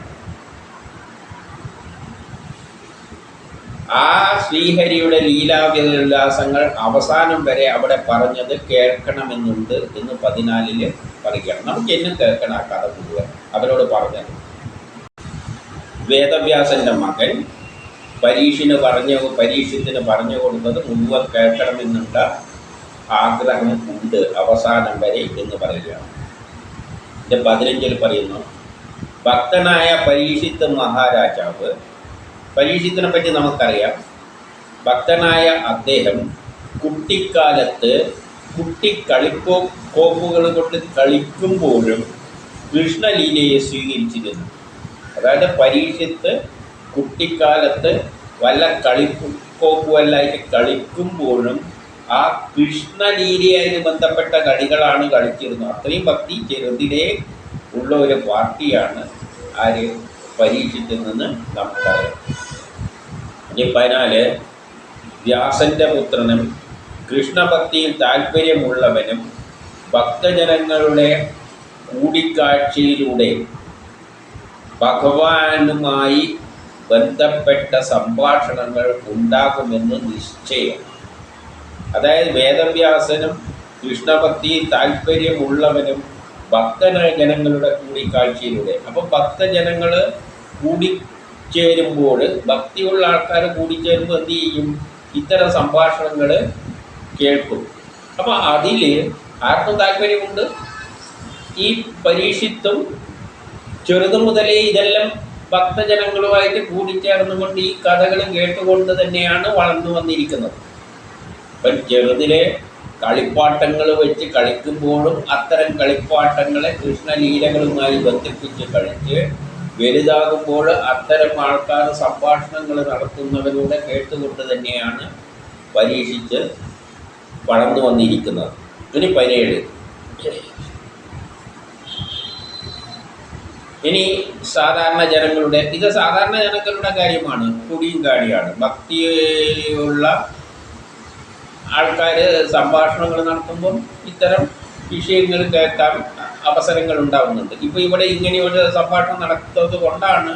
ആ ശ്രീഹരിയുടെ ലീലാവിലാസങ്ങൾ അവസാനം വരെ അവിടെ പറഞ്ഞത് കേൾക്കണമെന്നുണ്ട് എന്ന് 14 പറയുകയാണ്. നമുക്ക് എന്നും കേൾക്കണം ആ കഥ മുഴുവൻ അവരോട് പറഞ്ഞത്. വേദവ്യാസന്റെ മകൻ പരീക്ഷത്തിന് പറഞ്ഞു കൊടുത്തത് മുഴുവൻ കേൾക്കണമെന്നുള്ള ആഗ്രഹം ഉണ്ട് അവസാനം വരെ എന്ന് പറയുകയാണ്. 15 പറയുന്നു, ഭക്തനായ പരീക്ഷിത്ത് മഹാരാജാവ്, പരീക്ഷിത്തിനെ പറ്റി നമുക്കറിയാം. ഭക്തനായ അദ്ദേഹം കുട്ടിക്കാലത്ത് കോപ്പുകൾ കൊണ്ട് കളിക്കുമ്പോഴും കൃഷ്ണലീലയെ സ്വീകരിച്ചിരുന്നു. അതായത് പരീക്ഷിത്ത് കുട്ടിക്കാലത്ത് വല്ല കോപ്പുവല്ലായിട്ട് കളിക്കുമ്പോഴും ആ കൃഷ്ണലീലയായി ബന്ധപ്പെട്ട കളികളാണ് കളിച്ചിരുന്നത്. അത്രയും ഭക്തി ചെറുതിലേ ഉള്ള ഒരു പാർട്ടിയാണ് ആര്? പരീക്ഷിത്തിൽ നിന്ന് നമുക്കറിയാം. 14 വ്യാസന്റെ പുത്രനും കൃഷ്ണഭക്തിയിൽ താല്പര്യമുള്ളവനും ഭക്തജനങ്ങളുടെ കൂടിക്കാഴ്ചയിലൂടെ ഭഗവാനുമായി ബന്ധപ്പെട്ട സംഭാഷണങ്ങൾ ഉണ്ടാകുമെന്ന് നിശ്ചയം. അതായത് വേദവ്യാസനും കൃഷ്ണഭക്തിയിൽ താല്പര്യമുള്ളവനും ഭക്തജനങ്ങളുടെ കൂടിക്കാഴ്ചയിലൂടെ. അപ്പോൾ ഭക്തജനങ്ങൾ കൂടിച്ചേരുമ്പോൾ, ഭക്തിയുള്ള ആൾക്കാർ കൂടിച്ചേരുമ്പോൾ എന്ത് ചെയ്യും? ഇത്തരം സംഭാഷണങ്ങൾ കേൾക്കും. അപ്പോൾ അതിൽ ആർക്കും താല്പര്യമുണ്ട്. ഈ പരീക്ഷിത്തും ചെറുതു മുതലേ ഇതെല്ലാം ഭക്തജനങ്ങളുമായിട്ട് കൂടിച്ചേർന്നുകൊണ്ട് ഈ കഥകൾ കേട്ടുകൊണ്ട് തന്നെയാണ് വളർന്നു വന്നിരിക്കുന്നത്. അപ്പം ചെറുതിലെ കളിപ്പാട്ടങ്ങൾ വെച്ച് കളിക്കുമ്പോഴും അത്തരം കളിപ്പാട്ടങ്ങളെ കൃഷ്ണലീലകളുമായി ബന്ധിപ്പിച്ച് കളിച്ച് വലുതാകുമ്പോൾ അത്തരം ആൾക്കാർ സംഭാഷണങ്ങൾ നടത്തുന്നവരുടെ കേട്ടുകൊണ്ട് തന്നെയാണ് പരീക്ഷിച്ച് വളർന്നു വന്നിരിക്കുന്നത്. ഇനി 17 ഇനി സാധാരണ ജനങ്ങളുടെ കാര്യമാണ്. കുടിയും കാടിയാണ്. ഭക്തിയുള്ള ആൾക്കാർ സംഭാഷണങ്ങൾ നടത്തുമ്പം ഇത്തരം വിഷയങ്ങൾ കേൾക്കാൻ അവസരങ്ങൾ ഉണ്ടാകുന്നുണ്ട്. ഇപ്പോൾ ഇവിടെ ഇങ്ങനെയൊരു സംഭാഷണം നടത്തുന്നത് കൊണ്ടാണ്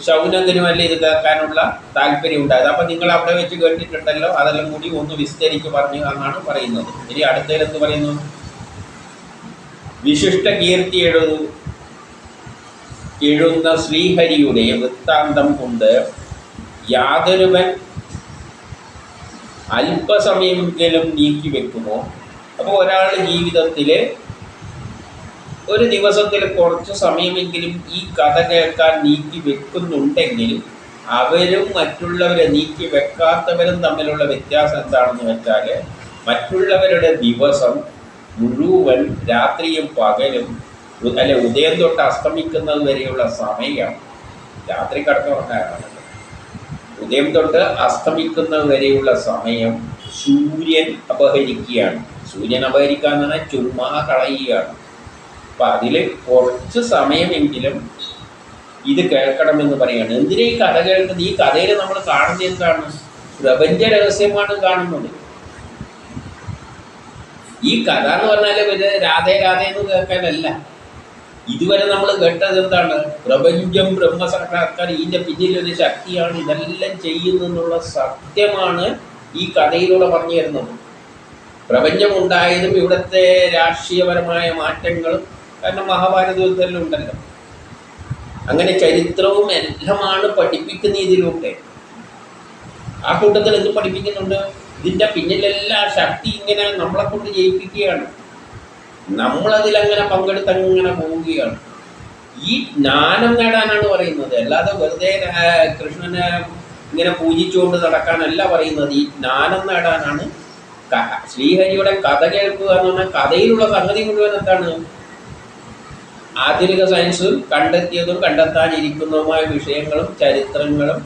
ശൗനകനുമല്ല ഇത് കേൾക്കാനുള്ള താല്പര്യം ഉണ്ടായത്. അപ്പം നിങ്ങൾ അവിടെ വെച്ച് കേട്ടിട്ടുണ്ടല്ലോ, അതെല്ലാം കൂടി ഒന്ന് വിസ്തരിച്ച് പറഞ്ഞു എന്നാണ് പറയുന്നത്. ഇനി അടുത്തതിലെന്ത് പറയുന്നു? വിശിഷ്ട കീർത്തി എഴുന്ന ശ്രീഹരിയുടെ വൃത്താന്തം കൊണ്ട് യാതൊരുവൻ അല്പസമയമെങ്കിലും നീക്കി വെക്കുമോ? അപ്പോൾ ഒരാൾ ജീവിതത്തിൽ ഒരു ദിവസത്തിൽ കുറച്ച് സമയമെങ്കിലും ഈ കഥ കേൾക്കാൻ നീക്കി വെക്കുന്നുണ്ടെങ്കിൽ അവരും മറ്റുള്ളവരെ നീക്കി വെക്കാത്തവരും തമ്മിലുള്ള വ്യത്യാസം എന്താണെന്ന് വെച്ചാൽ, മറ്റുള്ളവരുടെ ദിവസം മുഴുവൻ രാത്രിയും പകലും ഉദയം തൊട്ട് അസ്തമിക്കുന്നത് വരെയുള്ള സമയം രാത്രി കടന്നുറങ്ങാനാണ്. ഉദയം തൊട്ട് അസ്തമിക്കുന്നത് വരെയുള്ള സമയം സൂര്യൻ അപഹരിക്കുകയാണ്. സൂര്യൻ അപഹരിക്കുക എന്ന് പറഞ്ഞാൽ ചുമ്മാ കളയുകയാണ്. അപ്പം അതിൽ കുറച്ച് സമയമെങ്കിലും ഇത് കേൾക്കണമെന്ന് പറയുകയാണ്. എന്തിനാ ഈ കഥ കേൾക്കുന്നത്? ഈ കഥയിൽ നമ്മൾ കാണുന്നത് എന്താണ്? പ്രപഞ്ച രഹസ്യമാണ് കാണുന്നത്. ഈ കഥ എന്ന് പറഞ്ഞാൽ പിന്നെ രാധേ രാധേ എന്ന് കേൾക്കാനല്ല. ഇതുവരെ നമ്മൾ കേട്ടത് എന്താണ്? പ്രപഞ്ചം ബ്രഹ്മസാക്ഷാത്കാർ, ഇതിൻ്റെ പിന്നിലൊരു ശക്തിയാണ് ഇതെല്ലാം ചെയ്യുന്നെന്നുള്ള സത്യമാണ് ഈ കഥയിലൂടെ പറഞ്ഞു തരുന്നത്. പ്രപഞ്ചം ഉണ്ടായതും ഇവിടുത്തെ രാഷ്ട്രീയപരമായ മാറ്റങ്ങളും, കാരണം മഹാഭാരത യുദ്ധമെല്ലാം ഉണ്ടല്ലോ, അങ്ങനെ ചരിത്രവും എല്ലാമാണ് പഠിപ്പിക്കുന്ന ഇതിലൂടെ. ആ കൂട്ടത്തിൽ എന്ത് പഠിപ്പിക്കുന്നുണ്ട്? ഇതിൻ്റെ പിന്നിലെല്ലാം ശക്തി ഇങ്ങനെ നമ്മളെ കൊണ്ട് ജയിപ്പിക്കുകയാണ്. നമ്മളതിലങ്ങനെ പങ്കെടുത്തങ്ങനെ പോവുകയാണ്. ഈ ജ്ഞാനം നേടാനാണ് പറയുന്നത്, അല്ലാതെ വെറുതെ കൃഷ്ണനെ ഇങ്ങനെ പൂജിച്ചുകൊണ്ട് നടക്കാനല്ല പറയുന്നത്. ഈ ജ്ഞാനം നേടാനാണ്. ശ്രീഹരിയുടെ കഥ കേൾക്കുക എന്ന് പറഞ്ഞാൽ കഥയിലുള്ള സംഗതി മുഴുവൻ എന്താണ്? ആധുനിക സയൻസ് കണ്ടെത്തിയതും കണ്ടെത്താനിരിക്കുന്നതുമായ വിഷയങ്ങളും ചരിത്രങ്ങളും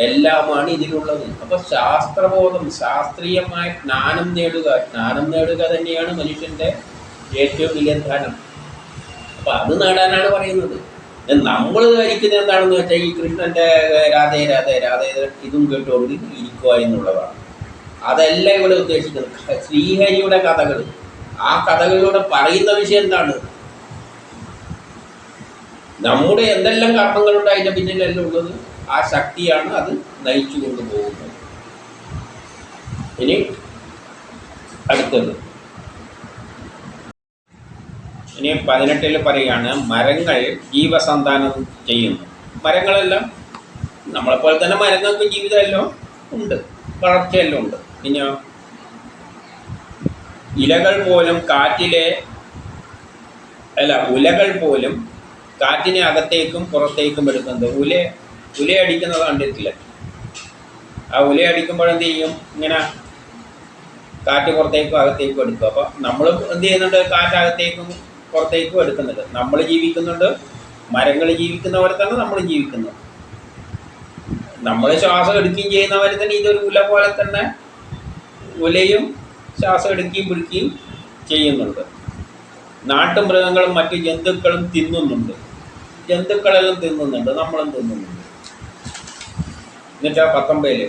എല്ലാമാണ് ഇതിലുള്ളത്. അപ്പോൾ ശാസ്ത്രബോധം, ശാസ്ത്രീയമായ ജ്ഞാനം നേടുക തന്നെയാണ് മനുഷ്യൻ്റെ ഏറ്റവും വലിയ ധനം. അപ്പോൾ അത് നേടാനാണ് പറയുന്നത്. നമ്മൾ ധരിക്കുന്നത് എന്താണെന്ന് വെച്ചാൽ ഈ കൃഷ്ണൻ്റെ രാധേ രാധേ രാധേ ഇതും കേട്ടുകൊണ്ട് ഇരിക്കുക എന്നുള്ളതാണ്. അതല്ല ഇവിടെ ഉദ്ദേശിക്കുന്നത്. ശ്രീഹരിയുടെ കഥകൾ, ആ കഥകളിലൂടെ പറയുന്ന വിഷയം എന്താണ്? നമ്മുടെ എന്തെല്ലാം കർമ്മങ്ങളുണ്ട് അതിൻ്റെ പിന്നിലെല്ലാം ഉള്ളത് ആ ശക്തിയാണ്, അത് നയിച്ചു കൊണ്ടുപോകുന്നത്. ഇനി അടുത്തത്, ഇനി 18 പറയുകയാണ്, മരങ്ങൾ ജീവസന്താനം ചെയ്യുന്നു. മരങ്ങളെല്ലാം നമ്മളെപ്പോലെ തന്നെ മരങ്ങൾക്ക് ജീവിതമെല്ലാം ഉണ്ട്, വളർച്ചയെല്ലാം ഉണ്ട്. പിന്നെ ഉലകൾ പോലും കാറ്റിനെ അകത്തേക്കും പുറത്തേക്കും എടുക്കുന്നത്. ഉലയടിക്കുന്നത് കണ്ടിട്ടില്ല? ആ ഉലയടിക്കുമ്പോഴെന്ത് ചെയ്യും? ഇങ്ങനെ കാറ്റ് പുറത്തേക്കും അകത്തേക്കും എടുക്കും. അപ്പോൾ നമ്മൾ എന്ത് ചെയ്യുന്നുണ്ട്? കാറ്റകത്തേക്കും പുറത്തേക്കും എടുക്കുന്നുണ്ട്. നമ്മൾ ജീവിക്കുന്നുണ്ട്, മരങ്ങൾ ജീവിക്കുന്ന പോലെ തന്നെ നമ്മൾ ജീവിക്കുന്നു. നമ്മൾ ശ്വാസം എടുക്കുകയും ചെയ്യുന്നവരെ തന്നെ ഇതൊരു ഉല പോലെ തന്നെ ഉലയും ശ്വാസം എടുക്കുകയും പിടിക്കുകയും ചെയ്യുന്നുണ്ട്. നാട്ടുമൃഗങ്ങളും മറ്റ് ജന്തുക്കളും തിന്നുന്നുണ്ട്. ജന്തുക്കളെല്ലാം തിന്നുന്നുണ്ട്, നമ്മളും തിന്നുന്നുണ്ട്. എന്നിട്ടാ 19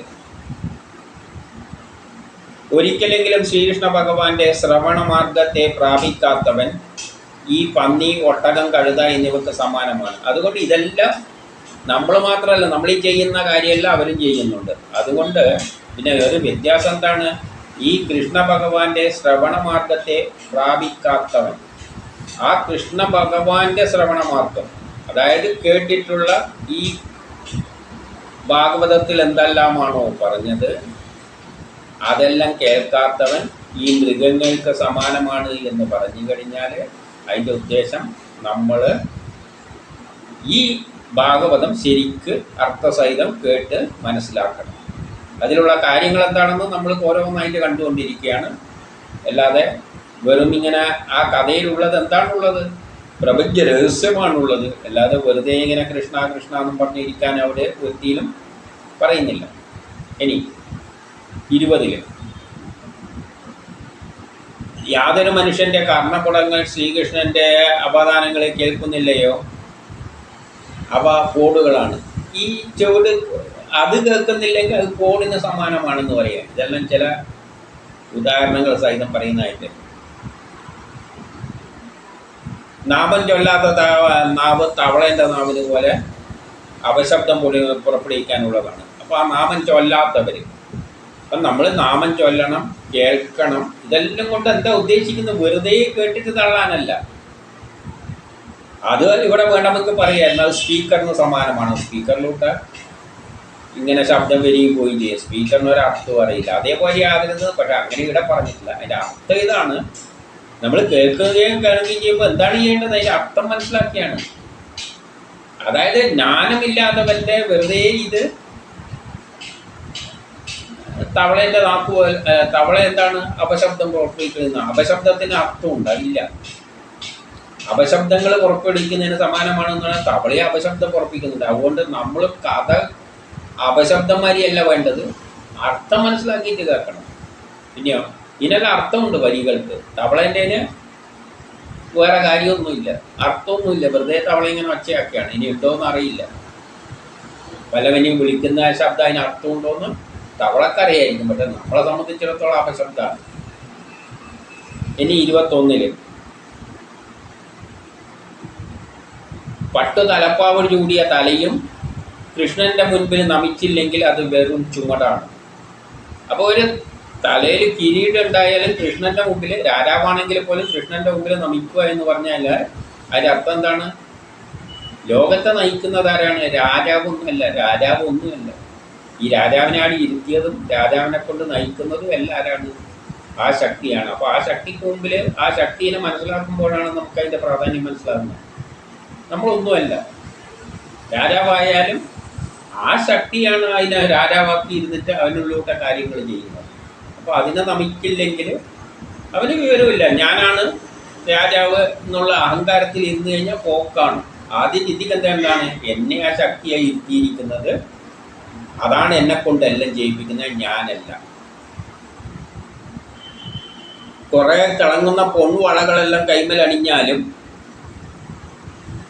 ഒരിക്കലെങ്കിലും ശ്രീകൃഷ്ണ ഭഗവാന്റെ ശ്രവണ മാർഗത്തെ പ്രാപിക്കാത്തവൻ ഈ പന്നി, ഒട്ടകം, കഴുത എന്നിവർക്ക് സമാനമാണ്. അതുകൊണ്ട് ഇതെല്ലാം നമ്മൾ മാത്രമല്ല, നമ്മൾ ഈ ചെയ്യുന്ന കാര്യമെല്ലാം അവരും ചെയ്യുന്നുണ്ട്. അതുകൊണ്ട് പിന്നെ ഒരു വ്യത്യാസം എന്താണ്? ഈ കൃഷ്ണ ഭഗവാന്റെ ശ്രവണ മാർഗത്തെ പ്രാപിക്കാത്തവൻ, ആ കൃഷ്ണ ഭഗവാന്റെ ശ്രവണ മാർഗം, അതായത് കേട്ടിട്ടുള്ള ഈ ഭാഗവതത്തിൽ എന്തെല്ലാമാണോ പറഞ്ഞത് അതെല്ലാം കേൾക്കാത്തവൻ ഈ മൃഗങ്ങൾക്ക് സമാനമാണ് എന്ന് പറഞ്ഞു കഴിഞ്ഞാൽ അതിൻ്റെ ഉദ്ദേശം നമ്മൾ ഈ ഭാഗവതം ശരിക്ക് അർത്ഥസഹിതം കേട്ട് മനസ്സിലാക്കണം. അതിലുള്ള കാര്യങ്ങൾ എന്താണെന്ന് നമ്മൾ ഓരോന്നായിട്ട് കണ്ടുകൊണ്ടിരിക്കുകയാണ്. അല്ലാതെ വെറും ഇങ്ങനെ ആ കഥയിലുള്ളത് എന്താണുള്ളത്? പ്രപഞ്ച രഹസ്യമാണുള്ളത്. അല്ലാതെ വെറുതെ ഇങ്ങനെ കൃഷ്ണ കൃഷ്ണ എന്നും പറഞ്ഞിരിക്കാൻ അവിടെ ഒരിക്കലും പറയുന്നില്ല. ഇനി 20 യാതൊരു മനുഷ്യൻ്റെ കർണപുടങ്ങൾ ശ്രീകൃഷ്ണൻ്റെ അവദാനങ്ങളെ കേൾക്കുന്നില്ലയോ, അവ കോടുകളാണ്. ഈ ചുവട് അത് കേൾക്കുന്നില്ലെങ്കിൽ അത് കോടിന് സമാനമാണെന്ന് പറയാം. ഇതെല്ലാം ചില ഉദാഹരണങ്ങൾ സഹിതം പറയുന്നതായിട്ട്. നാമം ചൊല്ലാത്ത നാവ് തവളേൻ്റെ നാവിന് പോലെ അപശബ്ദം പുറപ്പെടുവിക്കാനുള്ളതാണ്. അപ്പോൾ ആ നാമം ചൊല്ലാത്തവർ, അപ്പം നമ്മൾ നാമം ചൊല്ലണം, കേൾക്കണം. ഇതെല്ലാം കൊണ്ട് എന്താ ഉദ്ദേശിക്കുന്നത്? വെറുതെ കേട്ടിട്ട് തള്ളാനല്ല. അത് ഇവിടെ വേണമെങ്കിൽ പറയാം, എന്നാൽ സ്പീക്കറിന് സമാനമാണ്. സ്പീക്കറിലോട്ട് ഇങ്ങനെ ശബ്ദം വരികയും പോവുകയും ചെയ്യും. സ്പീക്കറിന് ഒരർത്ഥവും അറിയില്ല. അതേപോലെ ആകരുത്, പക്ഷെ അങ്ങനെ ഇവിടെ പറഞ്ഞിട്ടില്ല. അതിൻ്റെ അർത്ഥം ഇതാണ്. നമ്മൾ കേൾക്കുകയും കേൾക്കുകയും ചെയ്യുമ്പോൾ എന്താണ് ചെയ്യേണ്ടത്? അതിൻ്റെ അർത്ഥം മനസ്സിലാക്കിയാണ്. അതായത് ജ്ഞാനമില്ലാത്തവൻ്റെ വെറുതെ ഇത് തവളേൻ്റെ നാക്ക്, തവള എന്താണ്? അപശബ്ദം പുറപ്പെടുവിക്കുന്ന. അപശബ്ദത്തിന് അർത്ഥമുണ്ട്? ഇല്ല. അപശബ്ദങ്ങൾ പുറപ്പെടുവിക്കുന്നതിന് സമാനമാണെന്നാണ് തവളയെ അപശബ്ദം പുറപ്പെടുവിക്കുന്നുണ്ട്. അതുകൊണ്ട് നമ്മൾ കഥ അപശബ്ദന്മാരിയല്ല വേണ്ടത്, അർത്ഥം മനസ്സിലാക്കിയിട്ട് കേൾക്കണം. പിന്നെയോ ഇതിനെല്ലാം അർത്ഥമുണ്ട് വരികൾക്ക്. തവളേൻ്റെ വേറെ കാര്യമൊന്നുമില്ല, അർത്ഥമൊന്നുമില്ല. വെറുതെ തവള ഇങ്ങനെ ഒച്ചയാക്കിയാണ്. ഇനി ഉണ്ടോയെന്ന് അറിയില്ല. പലവനെയും വിളിക്കുന്ന ശബ്ദം അതിന് അർത്ഥമുണ്ടോയെന്ന് തവളക്കരയായിരിക്കും, പക്ഷെ നമ്മളെ സംബന്ധിച്ചിടത്തോളം അപശബ്ദമാണ്. ഇനി 21 പട്ടു തലപ്പാവ് ചൂടിയ തലയും കൃഷ്ണന്റെ മുൻപിൽ നമിച്ചില്ലെങ്കിൽ അത് വെറും ചുമടാണ്. അപ്പോൾ ഒരു തലയിൽ കിരീടം ഉണ്ടായാലും കൃഷ്ണന്റെ മുമ്പിൽ, രാജാവാണെങ്കിൽ പോലും കൃഷ്ണന്റെ മുമ്പിൽ നമിക്കുക എന്ന് പറഞ്ഞാൽ അതിൻ്റെ അർത്ഥം എന്താണ്? ലോകത്തെ നയിക്കുന്നത് ആരാണ്? രാജാവ് ഒന്നുമല്ല. ഈ രാജാവിനാണ് ഇരുത്തിയതും രാജാവിനെ കൊണ്ട് നയിക്കുന്നതും എല്ലാം ആരാണ്? ആ ശക്തിയാണ്. അപ്പോൾ ആ ശക്തിക്ക് മുമ്പിൽ ആ ശക്തിയെ മനസ്സിലാക്കുമ്പോഴാണ് നമുക്ക് അതിൻ്റെ പ്രാധാന്യം മനസ്സിലാകുന്നത്. നമ്മളൊന്നുമല്ല. രാജാവായാലും ആ ശക്തിയാണ് അതിനെ രാജാവാക്കി ഇരുന്നിട്ട് അവനുള്ളിലൂടെ കാര്യങ്ങൾ ചെയ്യുന്നത്. അപ്പോൾ അതിനെ നമിക്കില്ലെങ്കിൽ അവന് വിവരമില്ല. ഞാനാണ് രാജാവ് എന്നുള്ള അഹങ്കാരത്തിൽ ഇരുന്ന് കഴിഞ്ഞാൽ പോക്കാണ്. ആദ്യം ചിന്തിക്കുന്നത് എന്താണ്? എന്നെ ആ ശക്തിയായി ഇരുത്തിയിരിക്കുന്നത്, അതാണ് എന്നെ കൊണ്ട് എല്ലാം ചെയ്യിപ്പിക്കുന്നത്, ഞാനല്ല. കുറേ തിളങ്ങുന്ന പൊൺവളകളെല്ലാം കൈമേൽ അണിഞ്ഞാലും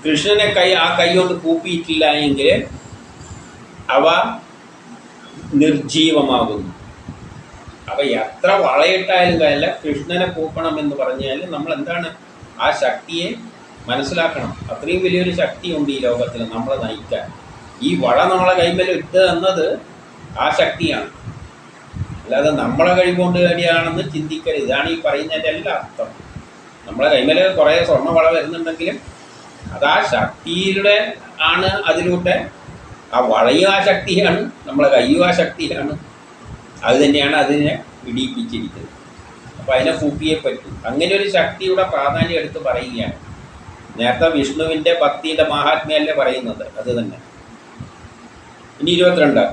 കൃഷ്ണനെ ആ കൈ കൊണ്ട് കൂപ്പിയിട്ടില്ല എങ്കിൽ അവ നിർജീവമാകുന്നു. അപ്പോൾ എത്ര വളയിട്ടായാലും കാര്യമില്ല, കൃഷ്ണനെ കൂപ്പണം എന്ന് പറഞ്ഞാൽ നമ്മൾ എന്താണ്? ആ ശക്തിയെ മനസ്സിലാക്കണം. അത്രയും വലിയൊരു ശക്തിയുണ്ട് ഈ ലോകത്തിൽ നമ്മളെ നയിക്കാൻ. ഈ വള നമ്മളെ കൈമേൽ ഇട്ട് തന്നത് ആ ശക്തിയാണ്, അല്ലാതെ നമ്മളെ കഴിവുകൊണ്ട് കാര്യമാണെന്ന് ചിന്തിക്കരുത്. ഇതാണ് ഈ പറയുന്നതിൻ്റെ എല്ലാ അർത്ഥം. നമ്മളെ കൈമേൽ കുറേ സ്വർണ്ണ വള വരുന്നുണ്ടെങ്കിലും അത് ആ ശക്തിയുടെ ആണ്. അതിലൂടെ ആ വളയും ആ ശക്തിയാണ്, നമ്മളെ കയ്യും ആ ശക്തിയാണ്. അത് തന്നെയാണ് അതിനെ ഇടിയിപ്പിച്ചിരിക്കുന്നത്. അപ്പോൾ അതിനെ കൂപ്പിയേ പറ്റൂ. അങ്ങനെ ഒരു ശക്തിയുടെ പ്രാധാന്യം എടുത്ത് പറയുകയാണ്. നേരത്തെ വിഷ്ണുവിൻ്റെ ഭക്തിയുടെ മഹാത്മ്യല്ലേ പറയുന്നത്, അത് തന്നെ. ഇനി 22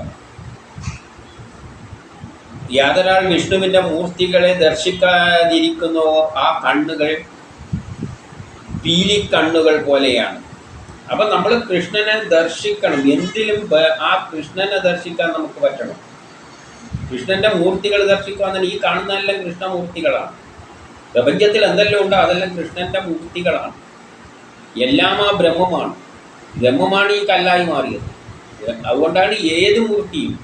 യാതൊരാൾ വിഷ്ണുവിൻ്റെ മൂർത്തികളെ ദർശിക്കാതിരിക്കുന്നുവോ ആ കണ്ണുകൾ പീലിക്കണ്ണുകൾ പോലെയാണ്. അപ്പം നമ്മൾ കൃഷ്ണനെ ദർശിക്കണം. എന്തിലും ആ കൃഷ്ണനെ ദർശിക്കാൻ നമുക്ക് പറ്റണം. കൃഷ്ണൻ്റെ മൂർത്തികൾ ദർശിക്കുക. ഈ കാണുന്നതെല്ലാം കൃഷ്ണമൂർത്തികളാണ്. പ്രപഞ്ചത്തിൽ എന്തെല്ലാം ഉണ്ടോ അതെല്ലാം കൃഷ്ണൻ്റെ മൂർത്തികളാണ്. എല്ലാം ആ ബ്രഹ്മമാണ് ഈ കല്ലായി മാറിയത്. അതുകൊണ്ടാണ് ഏത് മൂർത്തിയും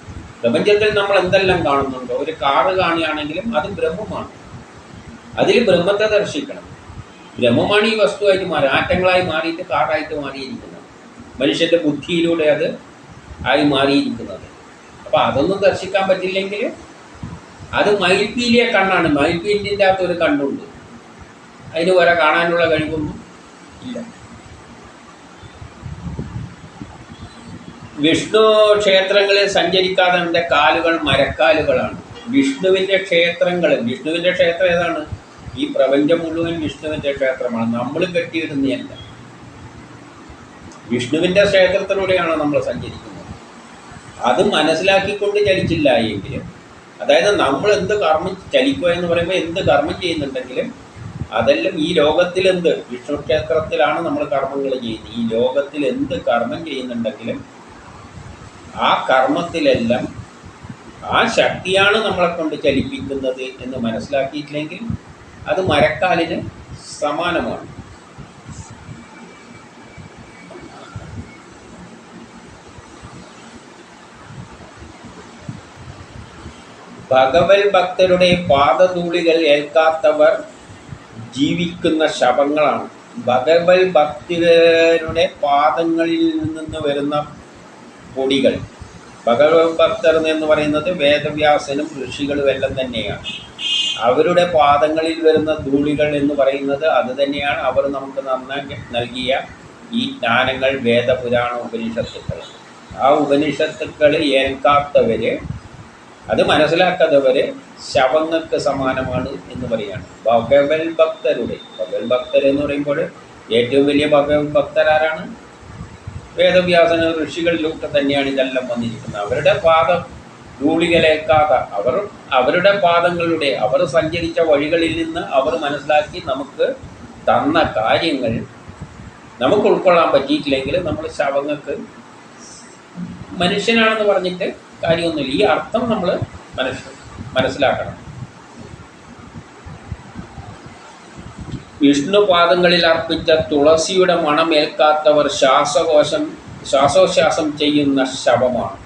പ്രപഞ്ചത്തിൽ നമ്മൾ എന്തെല്ലാം കാണുന്നുണ്ടോ, ഒരു കാറ് കാണുകയാണെങ്കിലും അത് ബ്രഹ്മമാണ്. അതിൽ ബ്രഹ്മത്തെ ദർശിക്കണം. ബ്രഹ്മമാണ് ഈ വസ്തുവായിട്ട് മാറി, ആറ്റങ്ങളായി മാറിയിട്ട് കാറായിട്ട് മാറിയിരിക്കുന്നത്. മനുഷ്യൻ്റെ ബുദ്ധിയിലൂടെ അത് ആയി മാറിയിരിക്കുന്നത്. അപ്പോൾ അതൊന്നും ദർശിക്കാൻ പറ്റില്ലെങ്കിൽ അത് മയിൽപ്പീലിയെ കണ്ണാണ്. മയിൽപ്പീലിൻ്റെ അകത്തൊരു കണ്ണുണ്ട്, അതിന് വരെ കാണാനുള്ള കഴിവൊന്നും ഇല്ല. വിഷ്ണു ക്ഷേത്രങ്ങളിൽ സഞ്ചരിക്കാതെ എൻ്റെ കാലുകൾ മരക്കാലുകളാണ്. വിഷ്ണുവിൻ്റെ ക്ഷേത്രം ഏതാണ്? ഈ പ്രപഞ്ചം മുഴുവൻ വിഷ്ണുവിൻ്റെ ക്ഷേത്രമാണ്. നമ്മൾ കെട്ടിയിടുന്നതല്ല. വിഷ്ണുവിൻ്റെ ക്ഷേത്രത്തിലൂടെയാണ് നമ്മൾ സഞ്ചരിക്കുന്നത്. അത് മനസ്സിലാക്കിക്കൊണ്ട് ചലിച്ചില്ല എങ്കിലും, അതായത് നമ്മൾ എന്ത് കർമ്മം ചലിക്കുക എന്ന് പറയുമ്പോൾ എന്ത് കർമ്മം ചെയ്യുന്നുണ്ടെങ്കിലും അതെല്ലാം ഈ ലോകത്തിൽ വിഷ്ണു ക്ഷേത്രത്തിലാണ് നമ്മൾ കർമ്മങ്ങൾ ചെയ്യുന്നത്. ഈ ലോകത്തിൽ എന്ത് കർമ്മം ചെയ്യുന്നുണ്ടെങ്കിലും ആ കർമ്മത്തിലെല്ലാം ആ ശക്തിയാണ് നമ്മളെ കൊണ്ട് ചലിപ്പിക്കുന്നത് എന്ന് മനസ്സിലാക്കിയിട്ടില്ലെങ്കിൽ അത് മരക്കാലിന് സമാനമാണ്. ഭഗവത് ഭക്തരുടെ പാദധൂളികൾ ഏൽക്കാത്തവർ ജീവിക്കുന്ന ശവങ്ങളാണ്. ഭഗവത് ഭക്തരുടെ പാദങ്ങളിൽ നിന്ന് വരുന്ന പൊടികൾ. ഭഗവത് ഭക്തർ എന്ന് പറയുന്നത് വേദവ്യാസനും ഋഷികളും എല്ലാം തന്നെയാണ്. അവരുടെ പാദങ്ങളിൽ വരുന്ന ധൂളികൾ എന്ന് പറയുന്നത് അത് തന്നെയാണ്. അവർ നമുക്ക് നൽകിയ ഈ ജ്ഞാനങ്ങൾ, വേദപുരാണ ഉപനിഷത്തുക്കൾ. ആ ഉപനിഷത്തുക്കൾ ഏൽക്കാത്തവർ, അത് മനസ്സിലാക്കാത്തവർ ശവങ്ങൾക്ക് സമാനമാണ് എന്ന് പറയുകയാണ്. ഭഗവത് ഭക്തർ എന്ന് പറയുമ്പോൾ ഏറ്റവും വലിയ ഭഗവത് ഭക്തരാരാണ്? വേദവ്യാസന ഋഷികളിലൂടെ തന്നെയാണ് ഇതെല്ലാം വന്നിരിക്കുന്നത്. അവരുടെ പാദം ധൂളികളേക്കാതെ അവരുടെ പാദങ്ങളുടെ അവർ സഞ്ചരിച്ച വഴികളിൽ നിന്ന് അവർ മനസ്സിലാക്കി നമുക്ക് തന്ന കാര്യങ്ങൾ നമുക്ക് ഉൾക്കൊള്ളാൻ പറ്റിയിട്ടില്ലെങ്കിൽ നമ്മൾ ശവങ്ങൾക്ക് മനുഷ്യനാണെന്ന് പറഞ്ഞിട്ട് കാര്യമൊന്നുമില്ല. ഈ അർത്ഥം നമ്മൾ മനസ്സിലാക്കണം. വിഷ്ണുപാദങ്ങളിൽ അർപ്പിച്ച തുളസിയുടെ മണമേൽക്കാത്തവർ ശ്വാസോച്ഛ്വാസം ചെയ്യുന്ന ശവമാണ്.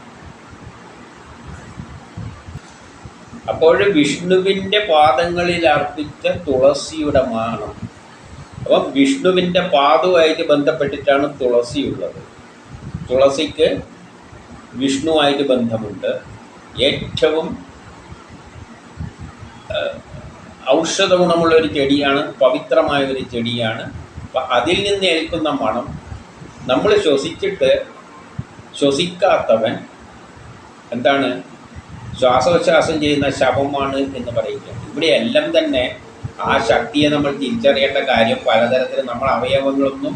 അപ്പോൾ വിഷ്ണുവിൻ്റെ പാദങ്ങളിൽ അർപ്പിച്ച തുളസിയുടെ മണം. അപ്പം വിഷ്ണുവിൻ്റെ പാദവുമായിട്ട് ബന്ധപ്പെട്ടിട്ടാണ് തുളസിയുള്ളത്. തുളസിക്ക് വിഷ്ണുവായിട്ട് ബന്ധമുണ്ട്. ഏറ്റവും ഔഷധ ഗുണമുള്ളൊരു ചെടിയാണ്, പവിത്രമായൊരു ചെടിയാണ്. അപ്പം അതിൽ നിന്ന് ഏൽക്കുന്ന മണം നമ്മൾ ശ്വസിക്കാത്തവൻ എന്താണ്, ശ്വാസോച്ഛ്വാസം ചെയ്യുന്ന ശവമാണ് എന്ന് പറയുക. ഇവിടെയെല്ലാം തന്നെ ആ ശക്തിയെ നമ്മൾ തിരിച്ചറിയേണ്ട കാര്യം, പലതരത്തിൽ നമ്മൾ അവയവങ്ങളൊന്നും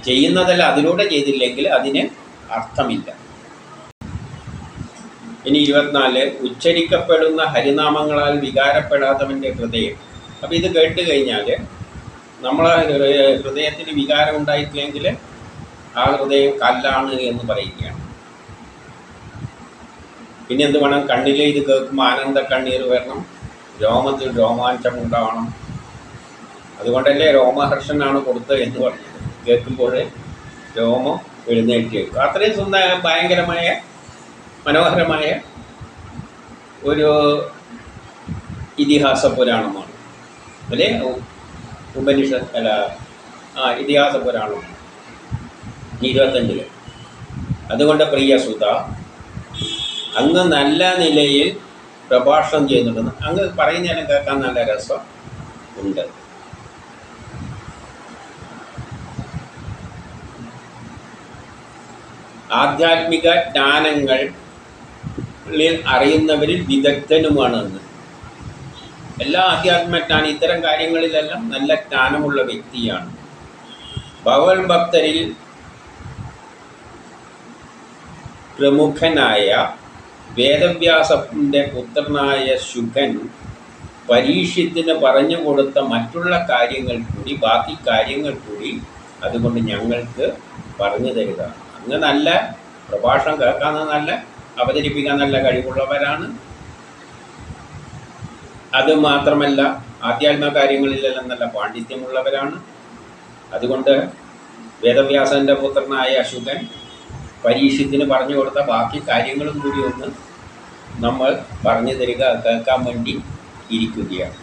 ചെയ്യുന്നതല്ല, അതിലൂടെ ചെയ്തില്ലെങ്കിൽ അതിന് അർത്ഥമില്ല. ഇനി 24, ഉച്ചരിക്കപ്പെടുന്ന ഹരിനാമങ്ങളാൽ വികാരപ്പെടാത്തവൻ്റെ ഹൃദയം. അപ്പോൾ ഇത് കേട്ട് കഴിഞ്ഞാൽ നമ്മളെ ഹൃദയത്തിന് വികാരം ഉണ്ടായിട്ടില്ലെങ്കിൽ ആ ഹൃദയം കല്ലാണ് എന്ന് പറയുകയാണ്. പിന്നെ എന്ത് വേണം? കണ്ണിലെ ഇത് കേൾക്കുമ്പോൾ ആനന്ദ കണ്ണീർ വരണം, രോമത്തിൽ രോമാഞ്ചം ഉണ്ടാവണം. അതുകൊണ്ടല്ലേ രോമഹർഷനാണ് കൊടുത്തത് എന്ന് പറഞ്ഞത്. കേൾക്കുമ്പോൾ രോമം എഴുന്നേറ്റ് കേൾക്കും. അത്രയും ഭയങ്കരമായ മനോഹരമായ ഒരു ഇതിഹാസ പുരാണമാണ്, അല്ലേ? ഇതിഹാസ പുരാണം 25. അതുകൊണ്ട് പ്രിയ സുധ, അങ്ങ് നല്ല നിലയിൽ പ്രഭാഷണം ചെയ്യുന്നുണ്ടെന്ന് അങ്ങ് പറയുന്നതിനും കേൾക്കാൻ നല്ല രസം ഉണ്ട്. ആധ്യാത്മിക ജ്ഞാനങ്ങളിൽ അറിയുന്നവരിൽ വിദഗ്ധനുമാണ് എന്ന്. എല്ലാ ആധ്യാത്മികജ്ഞാനം ഇത്തരം കാര്യങ്ങളിലെല്ലാം നല്ല ജ്ഞാനമുള്ള വ്യക്തിയാണ്. ഭഗവത് ഭക്തരിൽ പ്രമുഖനായ വേദവ്യാസൻ്റെ പുത്രനായ ശുകൻ പരീക്ഷത്തിന് പറഞ്ഞു കൊടുത്ത മറ്റുള്ള കാര്യങ്ങൾ കൂടി, ബാക്കി കാര്യങ്ങൾ കൂടി അതുകൊണ്ട് ഞങ്ങൾക്ക് പറഞ്ഞു തരിക. അങ്ങ് നല്ല പ്രഭാഷണം കേൾക്കാൻ നല്ല, അവതരിപ്പിക്കാൻ നല്ല കഴിവുള്ളവരാണ്. അതുമാത്രമല്ല ആധ്യാത്മിക കാര്യങ്ങളിലെല്ലാം നല്ല പാണ്ഡിത്യമുള്ളവരാണ്. അതുകൊണ്ട് വേദവ്യാസൻ്റെ പുത്രനായ ശുകൻ പരീക്ഷത്തിന് പറഞ്ഞു കൊടുത്ത ബാക്കി കാര്യങ്ങളും കൂടി ഒന്ന് നമ്മൾ പറഞ്ഞു തരിക, കേൾക്കാൻ വേണ്ടി ഇരിക്കുകയാണ്.